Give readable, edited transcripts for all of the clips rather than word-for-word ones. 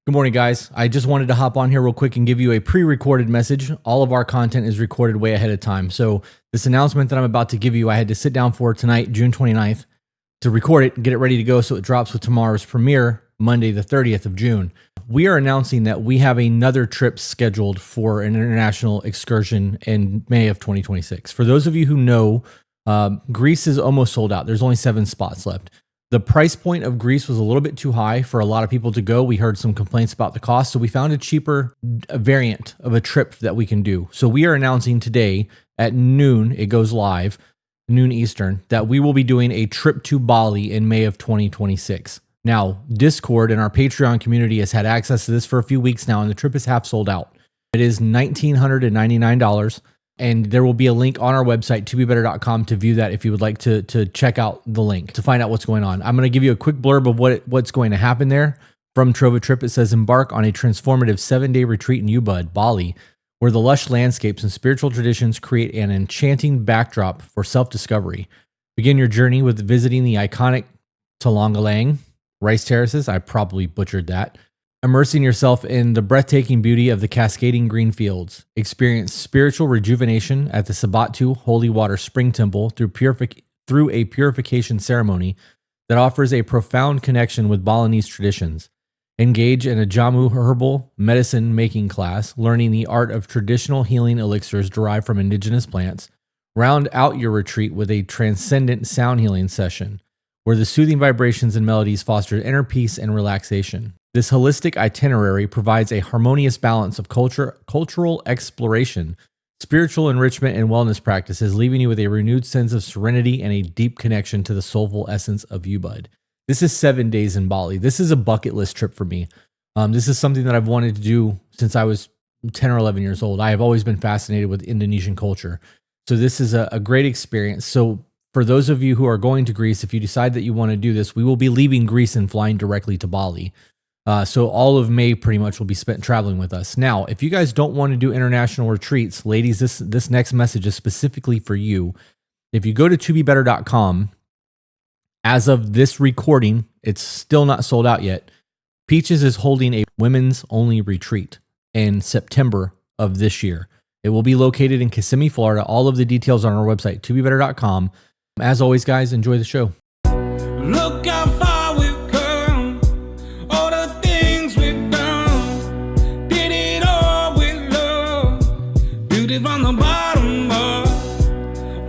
Good morning, guys. I just wanted to hop on here real quick and give you a pre-recorded message. All of our content is recorded way ahead of time. So this announcement that I'm about to give you, I had to sit down for tonight, June 29th, to record it and get it ready to go so it drops with tomorrow's premiere, Monday, the 30th of June. We are announcing that we have another trip scheduled for an international excursion in May of 2026. For those of you who know, Greece is almost sold out. There's only 7 spots left. The price point of Greece was a little bit too high for a lot of people to go. We heard some complaints about the cost, so we found a cheaper variant of a trip that we can do. So we are announcing today at noon, it goes live, noon Eastern, that we will be doing a trip to Bali in May of 2026. Now, Discord and our Patreon community has had access to this for a few weeks now, and the trip is half sold out. It is $1,999. And there will be a link on our website, tobebetter.com, to view that if you would like to check out the link to find out what's going on. I'm going to give you a quick blurb of what's going to happen there. From Trova Trip, it says, embark on a transformative 7-day retreat in Ubud, Bali, where the lush landscapes and spiritual traditions create an enchanting backdrop for self-discovery. Begin your journey with visiting the iconic Talangalang rice terraces. I probably butchered that. Immersing yourself in the breathtaking beauty of the cascading green fields. Experience spiritual rejuvenation at the Sabatu Holy Water Spring Temple through a purification ceremony that offers a profound connection with Balinese traditions. Engage in a Jamu herbal medicine making class, learning the art of traditional healing elixirs derived from indigenous plants. Round out your retreat with a transcendent sound healing session, where the soothing vibrations and melodies foster inner peace and relaxation. This holistic itinerary provides a harmonious balance of cultural exploration, spiritual enrichment, and wellness practices, leaving you with a renewed sense of serenity and a deep connection to the soulful essence of Ubud. This is 7 days in Bali. This is a bucket list trip for me. This is something that I've wanted to do since I was 10 or 11 years old. I have always been fascinated with Indonesian culture. So this is a great experience. So for those of you who are going to Greece, if you decide that you want to do this, we will be leaving Greece and flying directly to Bali. So all of May pretty much will be spent traveling with us. Now, if you guys don't want to do international retreats, ladies, this next message is specifically for you. If you go to tobebetter.com, as of this recording, it's still not sold out yet. Peaches is holding a women's only retreat in September of this year. It will be located in Kissimmee, Florida. All of the details are on our website, tobebetter.com. As always, guys, enjoy the show. Look how far we've come, all the things we've done, did it all with love, beauty from the bottom up.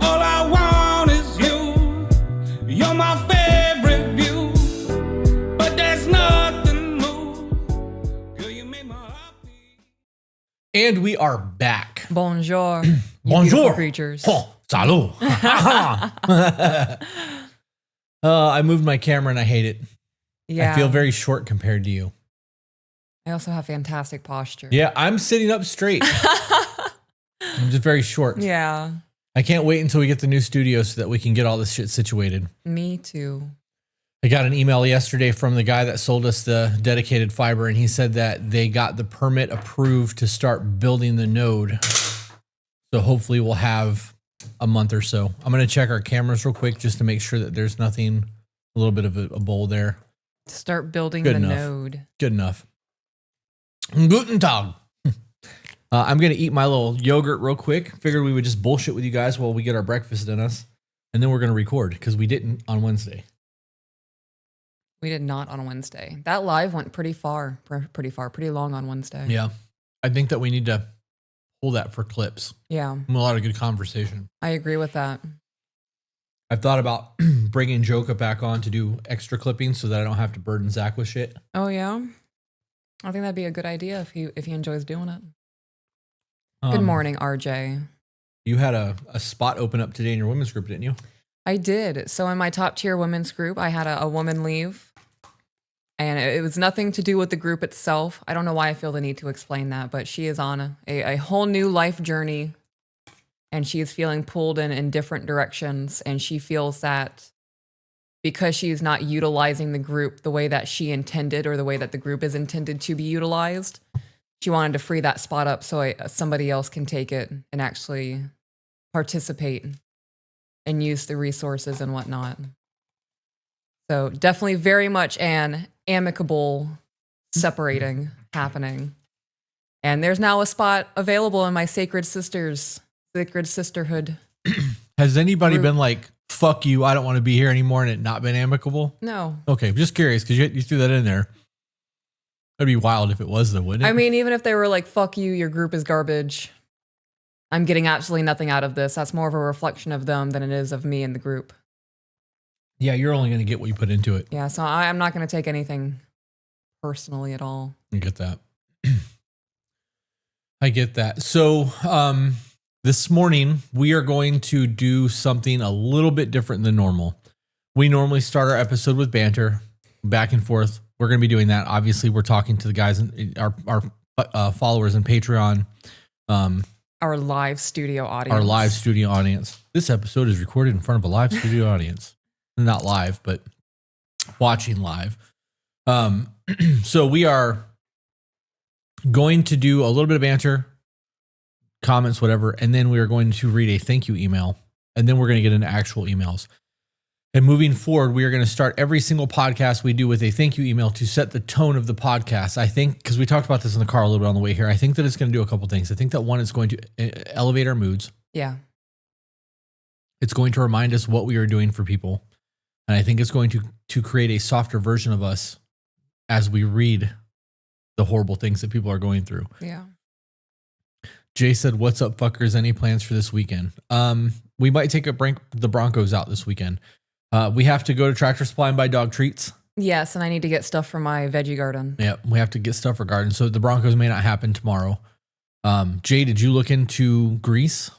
All I want is you, you're my favorite view, but there's nothing new, girl, you make my heart beat. And we are back. Bonjour. Bonjour. Creatures. Oh, salut. I moved my camera and I hate it. Yeah. I feel very short compared to you. I also have fantastic posture. Yeah, I'm sitting up straight. I'm just very short. Yeah. I can't wait until we get the new studio so that we can get all this shit situated. Me too. I got an email yesterday from the guy that sold us the dedicated fiber, and he said that they got the permit approved to start building the node. So hopefully we'll have a month or so. I'm going to check our cameras real quick just to make sure that there's nothing, a little bit of a bowl there. Start building Good the enough. node. Good enough. Guten Tag. I'm going to eat my little yogurt real quick. Figured we would just bullshit with you guys while we get our breakfast in us. And then we're going to record because we didn't on Wednesday. We did not on Wednesday. That live went pretty long on Wednesday. Yeah. I think that we need to pull that for clips. Yeah. A lot of good conversation. I agree with that. I've thought about bringing Joka back on to do extra clippings so that I don't have to burden Zach with shit. Oh yeah. I think that'd be a good idea if he enjoys doing it. Good morning, RJ. You had a spot open up today in your women's group, didn't you? I did. So in my top tier women's group, I had a woman leave. And it was nothing to do with the group itself. I don't know why I feel the need to explain that, but she is on a whole new life journey. And she is feeling pulled in different directions. And she feels that because she's not utilizing the group the way that she intended or the way that the group is intended to be utilized, she wanted to free that spot up so somebody else can take it and actually participate and use the resources and whatnot. So definitely very much an amicable separating happening. And there's now a spot available in my sacred sisterhood. Has anybody Group. been like, fuck you, I don't want to be here anymore, and it not been amicable? No. Okay, just curious because you threw that in there. That'd be wild if it was, though, wouldn't it? I mean, even if they were like, fuck you, your group is garbage. I'm getting absolutely nothing out of this. That's more of a reflection of them than it is of me and the group. Yeah, you're only going to get what you put into it. Yeah, so I'm not going to take anything personally at all. I get that. I get that. So this morning, we are going to do something a little bit different than normal. We normally start our episode with banter, back and forth. We're going to be doing that. Obviously, we're talking to the guys, our followers in Patreon. Our live studio audience. This episode is recorded in front of a live studio audience. Not live, but watching live. So we are going to do a little bit of banter, comments, whatever, and then we are going to read a thank you email, and then we're going to get into actual emails. And moving forward, we are going to start every single podcast we do with a thank you email to set the tone of the podcast. I think, because we talked about this in the car a little bit on the way here, I think that it's going to do a couple things. I think that one, it's going to elevate our moods. Yeah. It's going to remind us what we are doing for people. And I think it's going to create a softer version of us as we read the horrible things that people are going through. Yeah. Jay said, "What's up, fuckers? Any plans for this weekend?" We might take the Broncos out this weekend. We have to go to Tractor Supply and buy dog treats. Yes, and I need to get stuff for my veggie garden. Yeah, we have to get stuff for garden. So the Broncos may not happen tomorrow. Jay, did you look into Greece?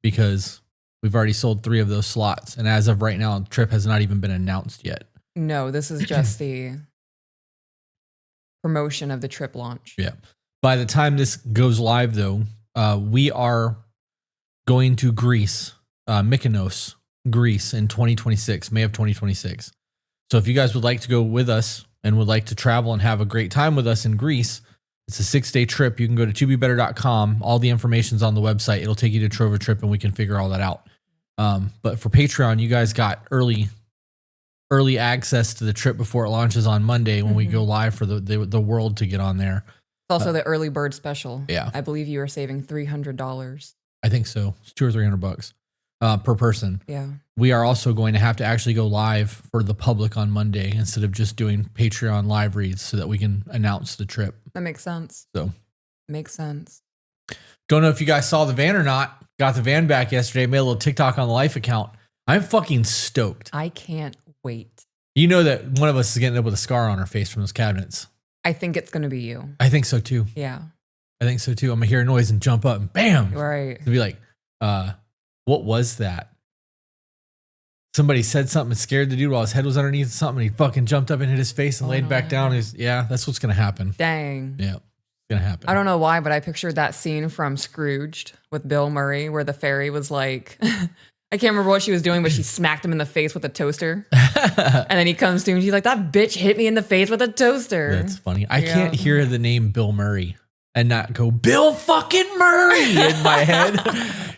Because we've already sold 3 of those slots. And as of right now, the trip has not even been announced yet. No, this is just the promotion of the trip launch. Yeah. By the time this goes live, though, we are going to Greece, Mykonos, Greece in 2026, May of 2026. So if you guys would like to go with us and would like to travel and have a great time with us in Greece, it's a 6-day trip. You can go to tobebetter.com. All the information's on the website. It'll take you to Trova Trip and we can figure all that out. But for Patreon, you guys got early access to the trip before it launches on Monday when we go live for the world to get on there. It's also the early bird special. Yeah. I believe you are saving $300. I think so. It's $200 or $300 per person. Yeah. We are also going to have to actually go live for the public on Monday instead of just doing Patreon live reads so that we can announce the trip. That makes sense. So makes sense. Don't know if you guys saw the van or not. Got the van back yesterday. Made a little TikTok on the Life account. I'm fucking stoked. I can't wait. You know that one of us is getting up with a scar on our face from those cabinets. I think it's going to be you. I think so too. Yeah. I think so too. I'm gonna hear a noise and jump up and bam. Right. To be like, what was that? Somebody said something and scared the dude while his head was underneath something. And he fucking jumped up and hit his face and laid back down. Yeah, that's what's gonna happen. Dang. Yeah, it's gonna happen. I don't know why, but I pictured that scene from Scrooged with Bill Murray where the fairy was like, I can't remember what she was doing, but she smacked him in the face with a toaster. And then he comes to and she's like, that bitch hit me in the face with a toaster. That's funny. I can't hear the name Bill Murray and not go, Bill fucking Murray in my head.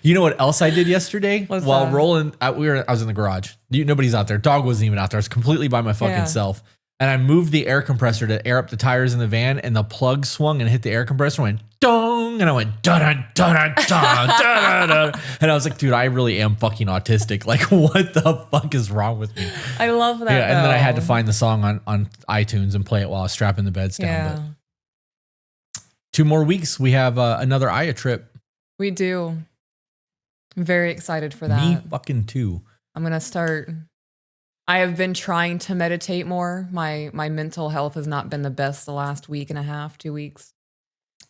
You know what else I did yesterday? What's While that? rolling, I was in the garage. Nobody's out there. Dog wasn't even out there. I was completely by my fucking self. And I moved the air compressor to air up the tires in the van, and the plug swung and hit the air compressor and went dong, and I went da-da, da-da, da-da, da-da. And I was like, dude, I really am fucking autistic. Like, what the fuck is wrong with me? I love that. Yeah, and then I had to though. find the song on iTunes and play it while I was strapping the beds down. Yeah. But 2 more weeks, we have another Aya trip. We do. I'm very excited for that. Me fucking too. I'm going to start. I have been trying to meditate more. My mental health has not been the best the last week and a half, 2 weeks.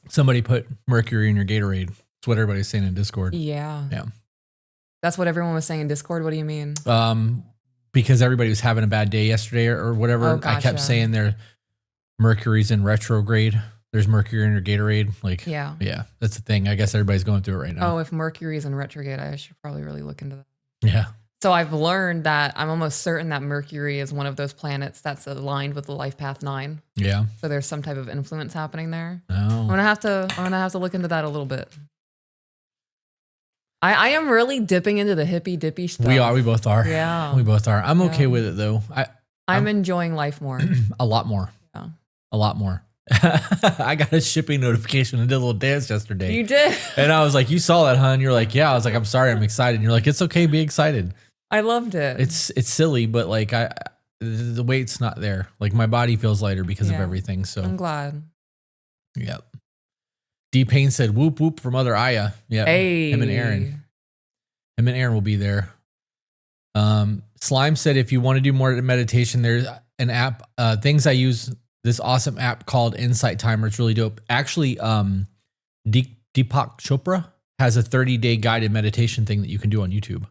Somebody put mercury in your Gatorade. That's what everybody's saying in Discord. Yeah. Yeah. That's what everyone was saying in Discord. What do you mean? Because everybody was having a bad day yesterday or whatever. Oh, I gotcha. kept saying their mercury's in retrograde. There's mercury in your Gatorade. Like, Yeah. that's the thing. I guess everybody's going through it right now. Oh, if Mercury is in retrograde, I should probably really look into that. Yeah. So I've learned that I'm almost certain that Mercury is one of those planets that's aligned with the Life Path 9. Yeah. So there's some type of influence happening there. Oh. I'm gonna have to look into that a little bit. I am really dipping into the hippy dippy stuff. We are. We both are. Yeah. We both are. I'm okay Yeah. with it though. I'm enjoying life more. A lot more. Yeah. a lot more. I got a shipping notification and did a little dance yesterday. You did. And I was like, you saw that, huh? And you're like, yeah. I was like, I'm sorry, I'm excited. And you're like, it's okay, be excited. I loved it. It's silly, but like the weight's not there. Like my body feels lighter because of everything. So I'm glad. Yep. D Payne said whoop whoop for Mother Aya. Yeah. Hey. Him and Aaron will be there. Slime said if you want to do more meditation, there's an app, things I use, this awesome app called Insight Timer. It's really dope. Actually, Deepak Chopra has a 30-day guided meditation thing that you can do on YouTube.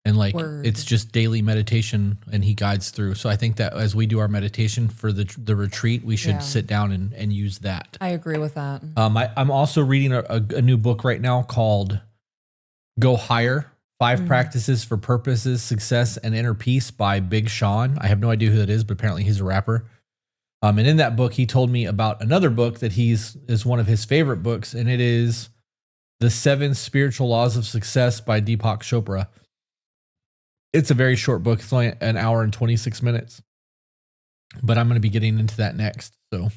And like, it's just daily meditation and he guides through. So I think that as we do our meditation for the retreat, we should sit down and use that. I agree with that. I'm also reading a new book right now called Go Higher, 5 Practices for Purposes, Success, and Inner Peace by Big Sean. I have no idea who that is, but apparently he's a rapper. And in that book, he told me about another book that is one of his favorite books, and it is The 7 Spiritual Laws of Success by Deepak Chopra. It's a very short book. It's only an hour and 26 minutes. But I'm going to be getting into that next. So,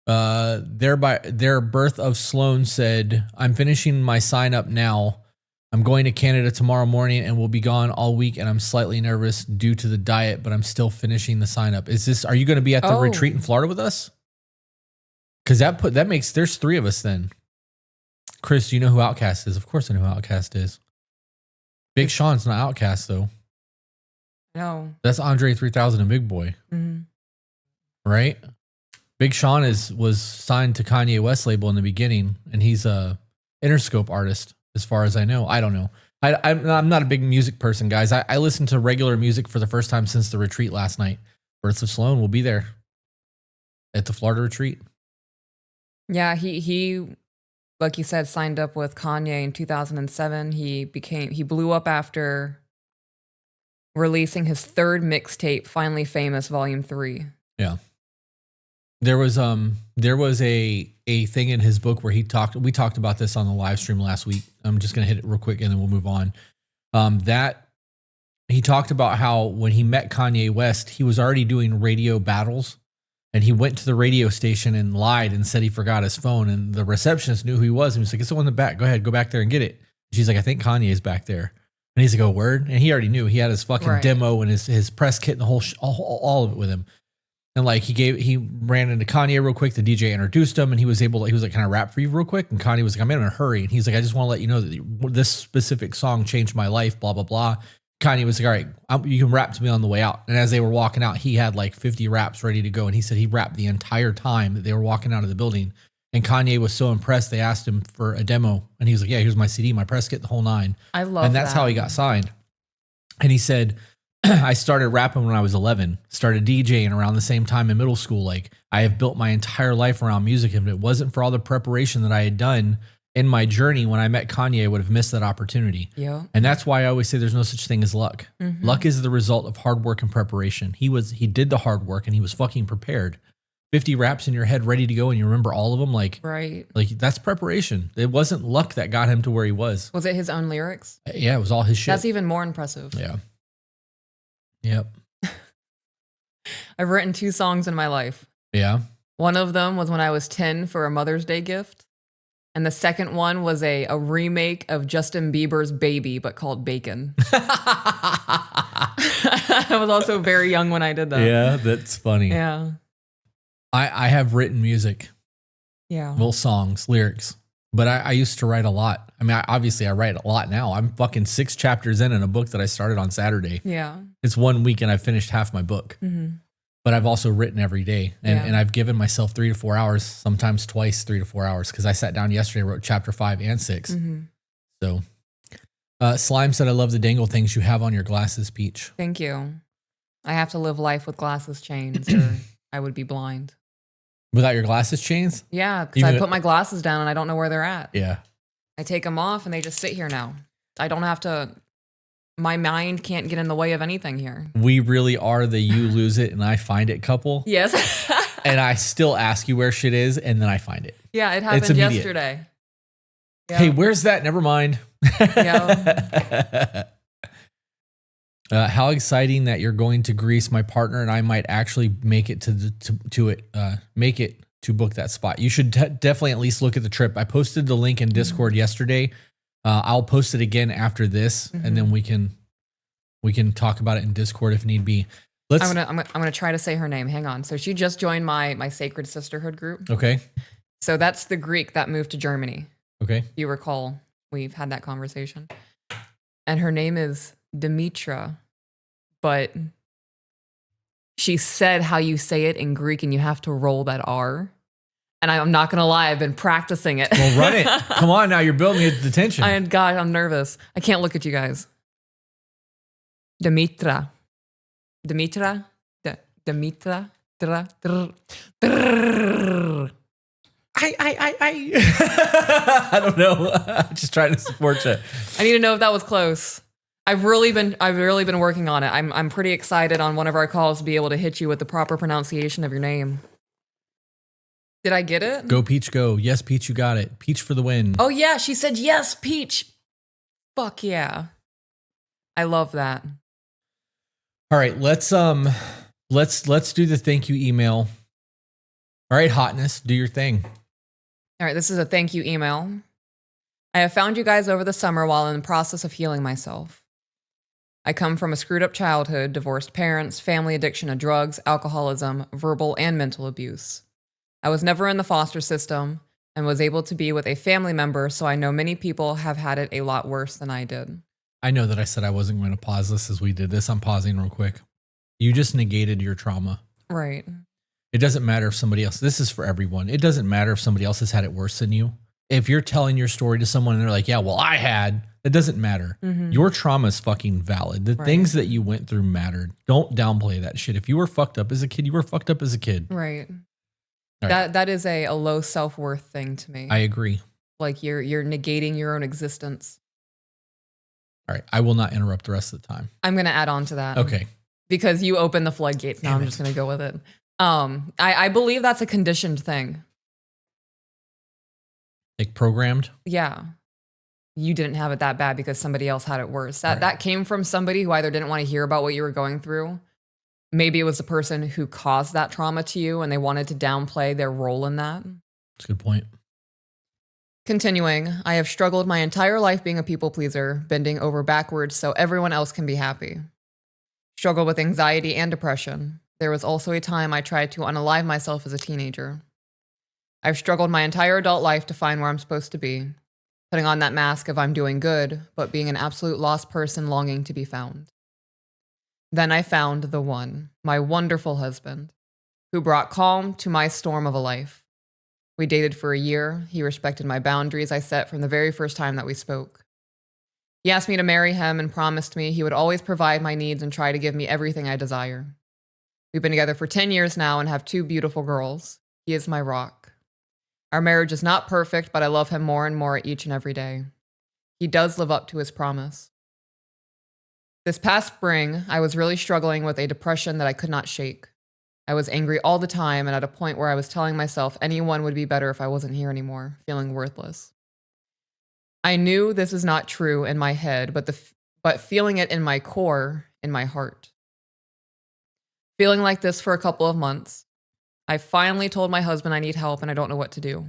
their Birth of Sloan said, I'm finishing my sign up now. I'm going to Canada tomorrow morning and will be gone all week. And I'm slightly nervous due to the diet, but I'm still finishing the sign up. Are you going to be at the retreat in Florida with us? Because there's 3 of us then. Chris, you know who Outcast is? Of course I know who Outcast is. Big Sean's not Outcast though. No. That's Andre 3000 and Big Boy. Mm-hmm. Right? Big Sean was signed to Kanye West label in the beginning, and he's a Interscope artist as far as I know. I don't know. I'm not a big music person, guys. I listened to regular music for the first time since the retreat last night. Birth of Sloan will be there at the Florida retreat. Yeah, he like you said, signed up with Kanye in 2007. He blew up after releasing his 3rd mixtape, Finally Famous, Volume 3. Yeah. There was a thing in his book where we talked about this on the live stream last week. I'm just going to hit it real quick and then we'll move on. That he talked about how when he met Kanye West, he was already doing radio battles. And he went to the radio station and lied and said he forgot his phone. And the receptionist knew who he was. And he was like, it's the one in the back. Go ahead, go back there and get it. She's like, I think Kanye's back there. And he's like, oh, word? And he already knew. He had his fucking demo and his press kit and the whole all of it with him. And like he ran into Kanye real quick. The DJ introduced him and he was like, can I rap for you real quick? And Kanye was like, I'm in a hurry. And he's like, I just want to let you know that this specific song changed my life, blah, blah, blah. Kanye was like, all right, you can rap to me on the way out. And as they were walking out, he had like 50 raps ready to go. And he said he rapped the entire time that they were walking out of the building. And Kanye was so impressed, they asked him for a demo. And he was like, yeah, here's my CD, my press kit, the whole 9. I love that. And that's how he got signed. And he said, I started rapping when I was 11, started DJing around the same time in middle school. Like I have built my entire life around music. And if it wasn't for all the preparation that I had done in my journey, when I met Kanye, I would have missed that opportunity. Yeah. And that's why I always say there's no such thing as luck. Mm-hmm. Luck is the result of hard work and preparation. He did the hard work and he was fucking prepared. 50 raps in your head ready to go and you remember all of them. Like that's preparation. It wasn't luck that got him to where he was. Was it his own lyrics? Yeah, it was all his shit. That's even more impressive. Yeah. Yep. I've written 2 songs in my life. Yeah. One of them was when I was 10 for a Mother's Day gift. And the second one was a remake of Justin Bieber's Baby, but called Bacon. I was also very young when I did that. Yeah, that's funny. Yeah. I have written music. Yeah. Well, songs, lyrics. But I used to write a lot. I mean, obviously I write a lot now. I'm fucking 6 chapters in a book that I started on Saturday. Yeah. It's 1 week and I finished half my book. Mm-hmm. But I've also written every day. And I've given myself 3 to 4 hours, sometimes twice 3 to 4 hours. Because I sat down yesterday, wrote chapter 5 and 6. Mm-hmm. So Slime said, I love the dangle things you have on your glasses, Peach. Thank you. I have to live life with glasses chains or I would be blind. Without your glasses chains? Yeah, because I put my glasses down and I don't know where they're at. Yeah. I take them off and they just sit here now. I don't have to, my mind can't get in the way of anything here. We really are the you lose it and I find it couple. Yes. And I still ask you where shit is and then I find it. Yeah, it happened yesterday. Yeah. Hey, where's that? Never mind. Yeah. How exciting that you're going to Greece. My partner and I might actually make it make it to book that spot. You should definitely at least look at the trip. I posted the link in Discord yesterday. I'll post it again after this, and then we can talk about it in Discord if need be. I'm gonna try to say her name. Hang on. So she just joined my Sacred Sisterhood group. Okay. So that's the Greek that moved to Germany. Okay. If you recall, we've had that conversation. And her name is Dimitra, but she said how you say it in Greek and you have to roll that R. And I'm not going to lie, I've been practicing it. Well, run it. Come on now, you're building me the tension. God, I'm nervous. I can't look at you guys. Dimitra. Dimitra? Dimitra? I don't know. I'm just trying to support you. I need to know if that was close. I've really been working on it. I'm pretty excited on one of our calls to be able to hit you with the proper pronunciation of your name. Did I get it? Go Peach, go. Yes, Peach, you got it. Peach for the win. Oh yeah, she said yes, Peach. Fuck yeah. I love that. All right, let's do the thank you email. All right, hotness, do your thing. All right, this is a thank you email. I have found you guys over the summer while in the process of healing myself. I come from a screwed up childhood, divorced parents, family addiction to drugs, alcoholism, verbal and mental abuse. I was never in the foster system and was able to be with a family member, so I know many people have had it a lot worse than I did. I know that I said I wasn't going to pause this as we did this. I'm pausing real quick. You just negated your trauma. Right. It doesn't matter if somebody else, this is for everyone. It doesn't matter if somebody else has had it worse than you. If you're telling your story to someone and they're like, yeah, well, I had, it doesn't matter. Mm-hmm. Your trauma is fucking valid. The things that you went through mattered. Don't downplay that shit. If you were fucked up as a kid, you were fucked up as a kid. Right. Right. That is a low self-worth thing to me. I agree. Like you're negating your own existence. All right. I will not interrupt the rest of the time. I'm going to add on to that. Okay. Because you opened the floodgates. Now I'm just going to go with it. I believe that's a conditioned thing. Like programmed? Yeah. You didn't have it that bad because somebody else had it worse. That came from somebody who either didn't want to hear about what you were going through. Maybe it was the person who caused that trauma to you and they wanted to downplay their role in that. That's a good point. Continuing, I have struggled my entire life being a people pleaser, bending over backwards so everyone else can be happy. Struggled with anxiety and depression. There was also a time I tried to unalive myself as a teenager. I've struggled my entire adult life to find where I'm supposed to be, putting on that mask of I'm doing good, but being an absolute lost person longing to be found. Then I found the one, my wonderful husband, who brought calm to my storm of a life. We dated for a year. He respected my boundaries I set from the very first time that we spoke. He asked me to marry him and promised me he would always provide my needs and try to give me everything I desire. We've been together for 10 years now and have 2 beautiful girls. He is my rock. Our marriage is not perfect, but I love him more and more each and every day. He does live up to his promise. This past spring, I was really struggling with a depression that I could not shake. I was angry all the time and at a point where I was telling myself anyone would be better if I wasn't here anymore, feeling worthless. I knew this is not true in my head, but feeling it in my core, in my heart. Feeling like this for a couple of months, I finally told my husband I need help and I don't know what to do.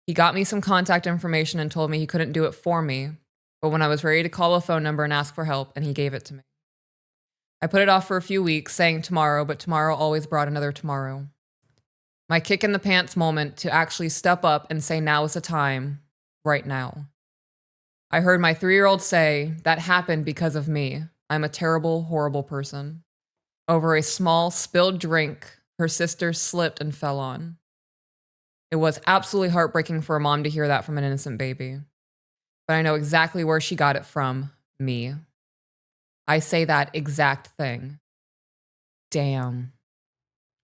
He got me some contact information and told me he couldn't do it for me, but when I was ready to call a phone number and ask for help, and he gave it to me. I put it off for a few weeks, saying tomorrow, but tomorrow always brought another tomorrow. My kick in the pants moment to actually step up and say now is the time, right now. I heard my 3-year-old say, that happened because of me. I'm a terrible, horrible person. Over a small spilled drink her sister slipped and fell on. It was absolutely heartbreaking for a mom to hear that from an innocent baby. But I know exactly where she got it from, me. I say that exact thing. Damn.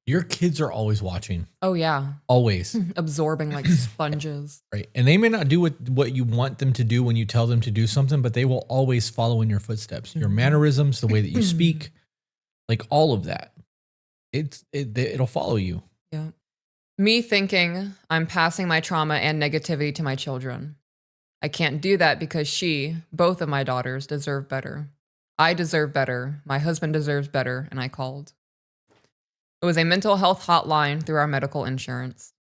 Your kids are always watching. Oh, yeah. Always. Absorbing like sponges. Right. And they may not do what you want them to do when you tell them to do something, but they will always follow in your footsteps. Your mannerisms, the way that you speak, like all of that. It'll follow you. Yeah. Me thinking I'm passing my trauma and negativity to my children. I can't do that because both of my daughters deserve better. I deserve better. My husband deserves better, and I called. It was a mental health hotline through our medical insurance.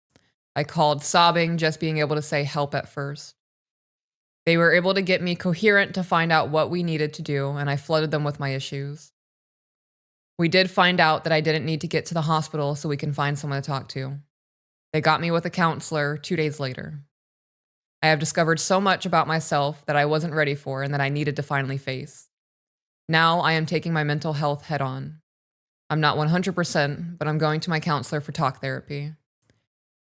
I called sobbing, just being able to say help at first. They were able to get me coherent to find out what we needed to do, and I flooded them with my issues. We did find out that I didn't need to get to the hospital so we can find someone to talk to. They got me with a counselor 2 days later. I have discovered so much about myself that I wasn't ready for and that I needed to finally face. Now I am taking my mental health head on. I'm not 100%, but I'm going to my counselor for talk therapy.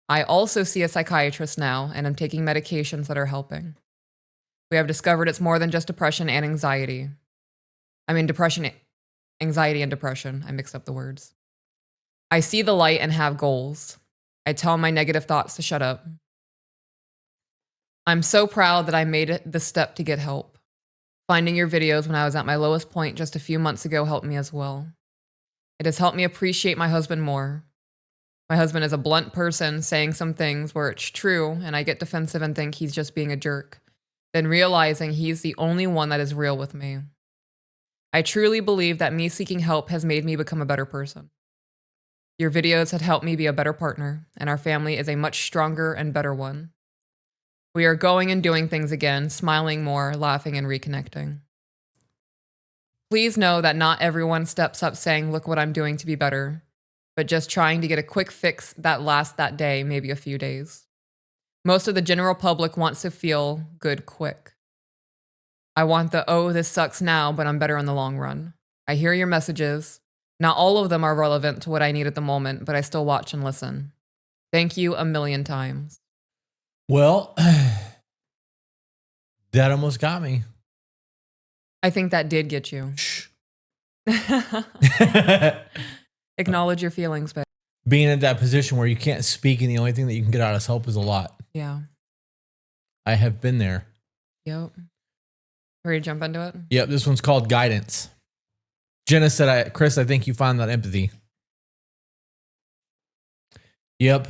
I also see a psychiatrist now, and I'm taking medications that are helping. We have discovered it's more than just depression and anxiety. Anxiety and depression. I mixed up the words. I see the light and have goals. I tell my negative thoughts to shut up. I'm so proud that I made it the step to get help. Finding your videos when I was at my lowest point just a few months ago helped me as well. It has helped me appreciate my husband more. My husband is a blunt person saying some things where it's true and I get defensive and think he's just being a jerk, then realizing he's the only one that is real with me. I truly believe that me seeking help has made me become a better person. Your videos have helped me be a better partner, and our family is a much stronger and better one. We are going and doing things again, smiling more, laughing, and reconnecting. Please know that not everyone steps up saying, look what I'm doing to be better, but just trying to get a quick fix that lasts that day, maybe a few days. Most of the general public wants to feel good quick. I want the, oh, this sucks now, but I'm better in the long run. I hear your messages. Not all of them are relevant to what I need at the moment, but I still watch and listen. Thank you a million times. Well, that almost got me. I think that did get you. Shh. Acknowledge your feelings, babe. Being in that position where you can't speak and the only thing that you can get out is help is a lot. Yeah. I have been there. Yep. Ready to jump into it? Yep, this one's called Guidance. Jenna said, Chris, I think you found that empathy. Yep.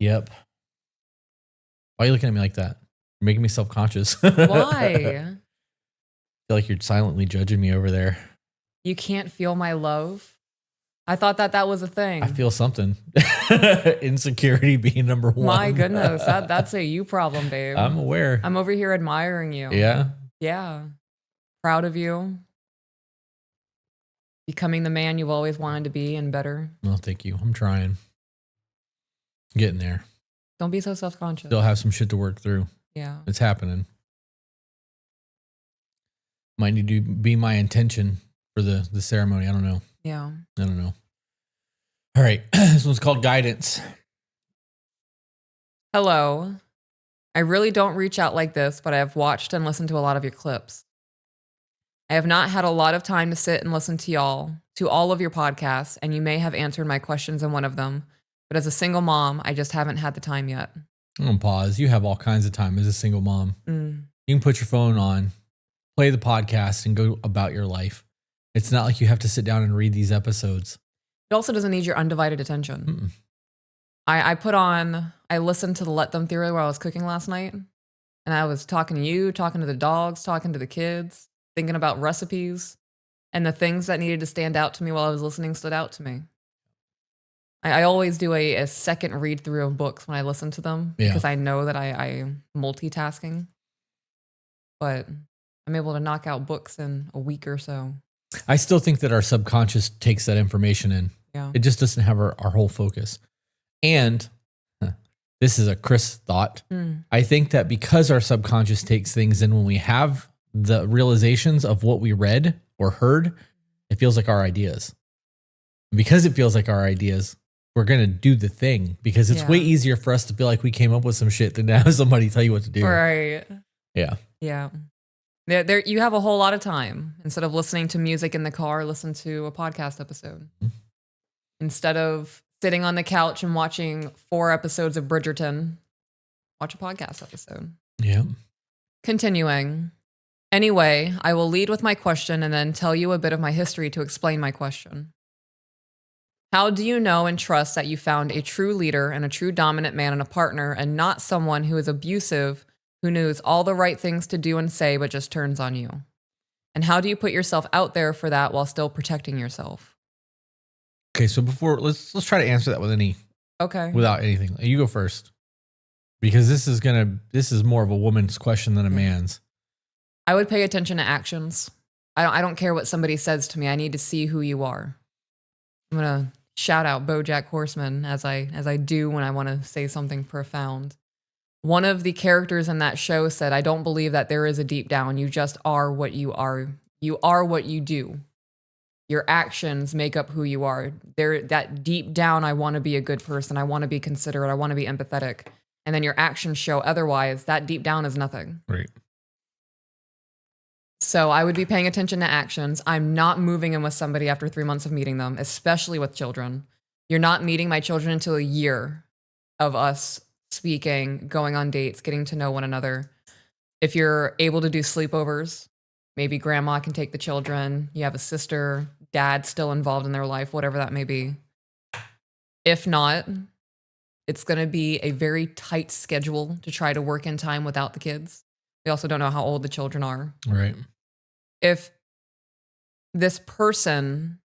Why are you looking at me like that? You're making me self-conscious. Why? I feel like you're silently judging me over there. You can't feel my love? I thought that was a thing. I feel something. Insecurity being number one. My goodness, that's a you problem, babe. I'm aware. I'm over here admiring you. Yeah? Yeah. Proud of you. Becoming the man you've always wanted to be and better. Well, thank you. I'm trying. Getting there. Don't be so self-conscious. Still have some shit to work through. Yeah. It's happening. Might need to be my intention for the ceremony. I don't know. Yeah. I don't know. All right. This one's called Guidance. Hello. I really don't reach out like this, but I have watched and listened to a lot of your clips. I have not had a lot of time to sit and listen to all of your podcasts, and you may have answered my questions in one of them, but as a single mom, I just haven't had the time yet. I'm going to pause. You have all kinds of time as a single mom. Mm. You can put your phone on, play the podcast, and go about your life. It's not like you have to sit down and read these episodes. It also doesn't need your undivided attention. I listened to the Let Them Theory while I was cooking last night, and I was talking to you, talking to the dogs, talking to the kids, thinking about recipes, and the things that needed to stand out to me while I was listening stood out to me. I always do a second read through of books when I listen to them because I know that I'm multitasking, but I'm able to knock out books in a week or so. I still think that our subconscious takes that information in. Yeah. It just doesn't have our whole focus. And this is a Chris thought. I think that because our subconscious takes things in when we have the realizations of what we read or heard, it feels like our ideas. Because it feels like our ideas, we're going to do the thing because it's way easier for us to feel like we came up with some shit than to have somebody tell you what to do. Right. Yeah. Yeah. There, you have a whole lot of time. Instead of listening to music in the car, listen to a podcast episode. Instead of sitting on the couch and watching 4 episodes of Bridgerton, watch a podcast episode. Yeah. Continuing. Anyway, I will lead with my question and then tell you a bit of my history to explain my question. How do you know and trust that you found a true leader and a true dominant man and a partner and not someone who is abusive, who knows all the right things to do and say, but just turns on you? And how do you put yourself out there for that while still protecting yourself? Okay, so before let's try to answer that without anything. You go first. Because this is more of a woman's question than a man's. I would pay attention to actions. I don't care what somebody says to me. I need to see who you are. I'm gonna shout out BoJack Horseman as I do when I want to say something profound. One of the characters in that show said, "I don't believe that there is a deep down. You just are what you are. You are what you do. Your actions make up who you are. That deep down, I want to be a good person. I want to be considerate. I want to be empathetic. And then your actions show otherwise. That deep down is nothing." Right. So I would be paying attention to actions. I'm not moving in with somebody after 3 months of meeting them, especially with children. You're not meeting my children until a year of us speaking, going on dates, getting to know one another. If you're able to do sleepovers, maybe grandma can take the children. You have a sister, dad still involved in their life, whatever that may be. If not, it's going to be a very tight schedule to try to work in time without the kids. We also don't know how old the children are. Right. If this person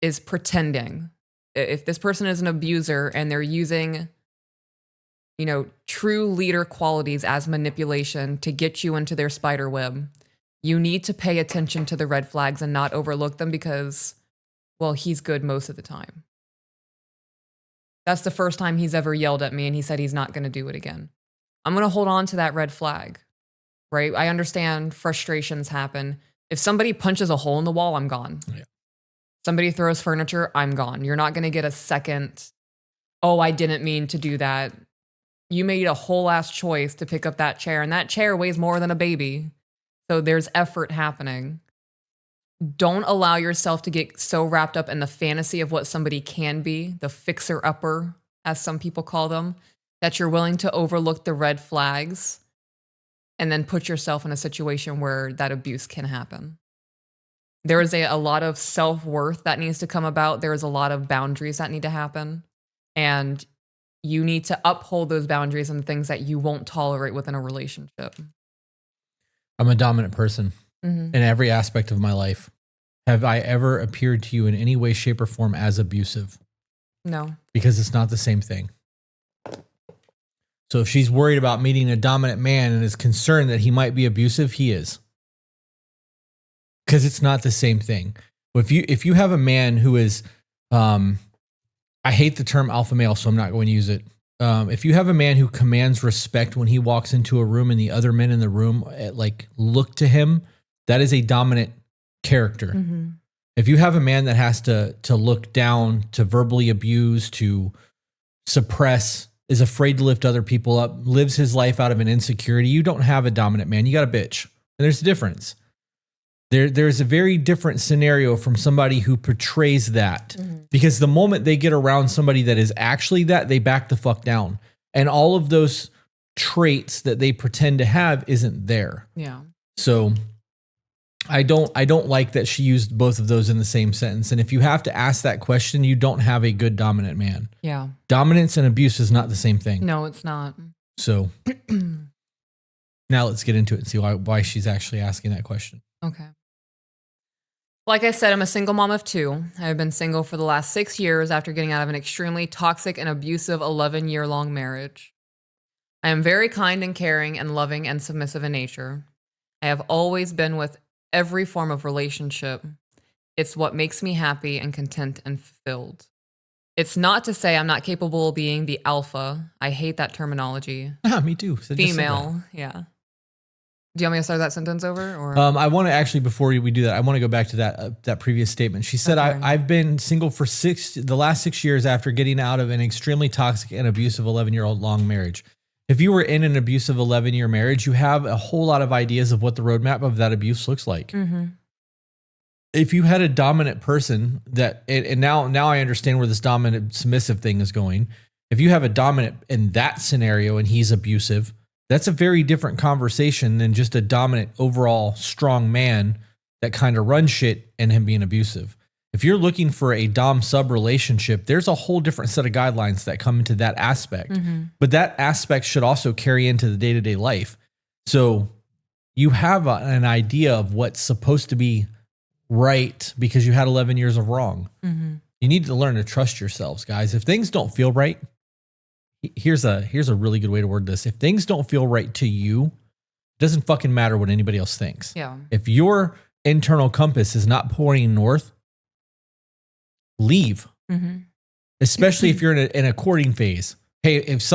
is pretending, if this person is an abuser and they're using, true leader qualities as manipulation to get you into their spider web, you need to pay attention to the red flags and not overlook them because, well, he's good most of the time. That's the first time he's ever yelled at me and he said he's not going to do it again. I'm going to hold on to that red flag, right? I understand frustrations happen. If somebody punches a hole in the wall, I'm gone. Yeah. Somebody throws furniture, I'm gone. You're not going to get a second, "Oh, I didn't mean to do that." You made a whole ass choice to pick up that chair, and that chair weighs more than a baby. So there's effort happening. Don't allow yourself to get so wrapped up in the fantasy of what somebody can be, the fixer-upper, as some people call them, that you're willing to overlook the red flags and then put yourself in a situation where that abuse can happen. There is a lot of self-worth that needs to come about. There is a lot of boundaries that need to happen. And you need to uphold those boundaries and things that you won't tolerate within a relationship. I'm a dominant person Mm-hmm. in every aspect of my life. Have I ever appeared to you in any way, shape, or form as abusive? No. Because it's not the same thing. So if she's worried about meeting a dominant man and is concerned that he might be abusive, he is. Because it's not the same thing. If you have a man who is, I hate the term alpha male, so I'm not going to use it. If you have a man who commands respect when he walks into a room and the other men in the room look to him, that is a dominant character. Mm-hmm. If you have a man that has to look down, to verbally abuse, to suppress, is afraid to lift other people up, lives his life out of an insecurity, you don't have a dominant man. You got a bitch. And there's a difference. There's a very different scenario from somebody who portrays that. Mm-hmm. Because the moment they get around somebody that is actually that, they back the fuck down. And all of those traits that they pretend to have isn't there. Yeah. So I don't like that she used both of those in the same sentence. And if you have to ask that question, you don't have a good dominant man. Yeah. Dominance and abuse is not the same thing. No, it's not. So now let's get into it and see why she's actually asking that question. Okay. Like I said, I'm a single mom of 2. I've been single for the last 6 years after getting out of an extremely toxic and abusive 11-year-long marriage. I am very kind and caring and loving and submissive in nature. I have always been with every form of relationship. It's what makes me happy and content and fulfilled. It's not to say I'm not capable of being the alpha. I hate that terminology. Me too. So Female, yeah. Do you want me to start that sentence over? Or I want to actually, before we do that, I want to go back to that previous statement. She said, okay. I've been single for the last 6 years after getting out of an extremely toxic and abusive 11-year-old long marriage. If you were in an abusive 11-year marriage, you have a whole lot of ideas of what the roadmap of that abuse looks like. Mm-hmm. If you had a dominant person and now I understand where this dominant submissive thing is going. If you have a dominant in that scenario and he's abusive, that's a very different conversation than just a dominant overall strong man that kind of runs shit and him being abusive. If you're looking for a dom sub relationship, there's a whole different set of guidelines that come into that aspect. Mm-hmm. But that aspect should also carry into the day-to-day life. So you have an idea of what's supposed to be right because you had 11 years of wrong. Mm-hmm. You need to learn to trust yourselves, guys. If things don't feel right, here's a really good way to word this. If things don't feel right to you, it doesn't fucking matter what anybody else thinks. Yeah. If your internal compass is not pointing north, leave. Mm-hmm. Especially if you're in a courting phase. Hey, if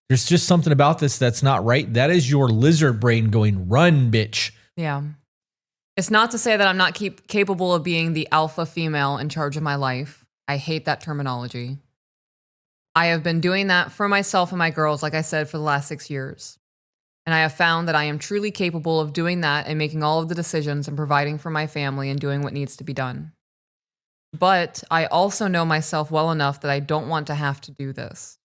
there's just something about this that's not right, that is your lizard brain going, run, bitch. Yeah. It's not to say that I'm not capable of being the alpha female in charge of my life. I hate that terminology. I have been doing that for myself and my girls, like I said, for the last 6 years. And I have found that I am truly capable of doing that and making all of the decisions and providing for my family and doing what needs to be done. But I also know myself well enough that I don't want to have to do this.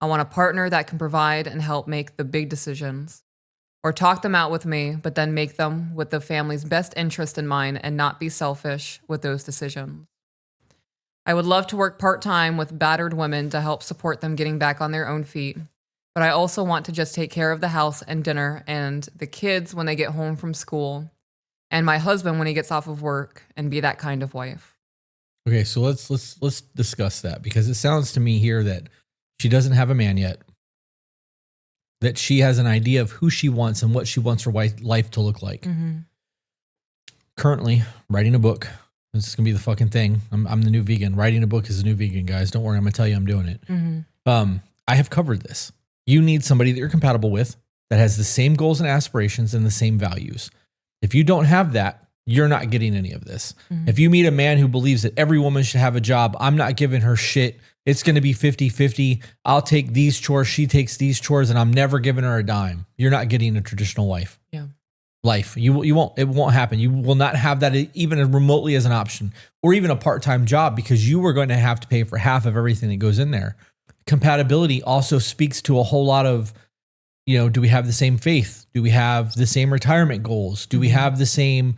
I want a partner that can provide and help make the big decisions, or talk them out with me, but then make them with the family's best interest in mind and not be selfish with those decisions. I would love to work part-time with battered women to help support them getting back on their own feet, but I also want to just take care of the house and dinner and the kids when they get home from school, and my husband when he gets off of work, and be that kind of wife. Okay, so let's discuss that, because it sounds to me here that she doesn't have a man yet, that she has an idea of who she wants and what she wants her life to look like. Mm-hmm. Currently writing a book. This is gonna be the fucking thing. I'm the new vegan. Writing a book is the new vegan, guys. Don't worry, I'm gonna tell you I'm doing it. Mm-hmm. I have covered this. You need somebody that you're compatible with, that has the same goals and aspirations and the same values. If you don't have that, you're not getting any of this. Mm-hmm. If you meet a man who believes that every woman should have a job, I'm not giving her shit. It's going to be 50-50. I'll take these chores, she takes these chores, and I'm never giving her a dime. You're not getting a traditional life. Yeah. You won't, it won't happen. You will not have that even remotely as an option, or even a part-time job, because you are going to have to pay for half of everything that goes in there. Compatibility also speaks to a whole lot of, do we have the same faith? Do we have the same retirement goals? Do we have the same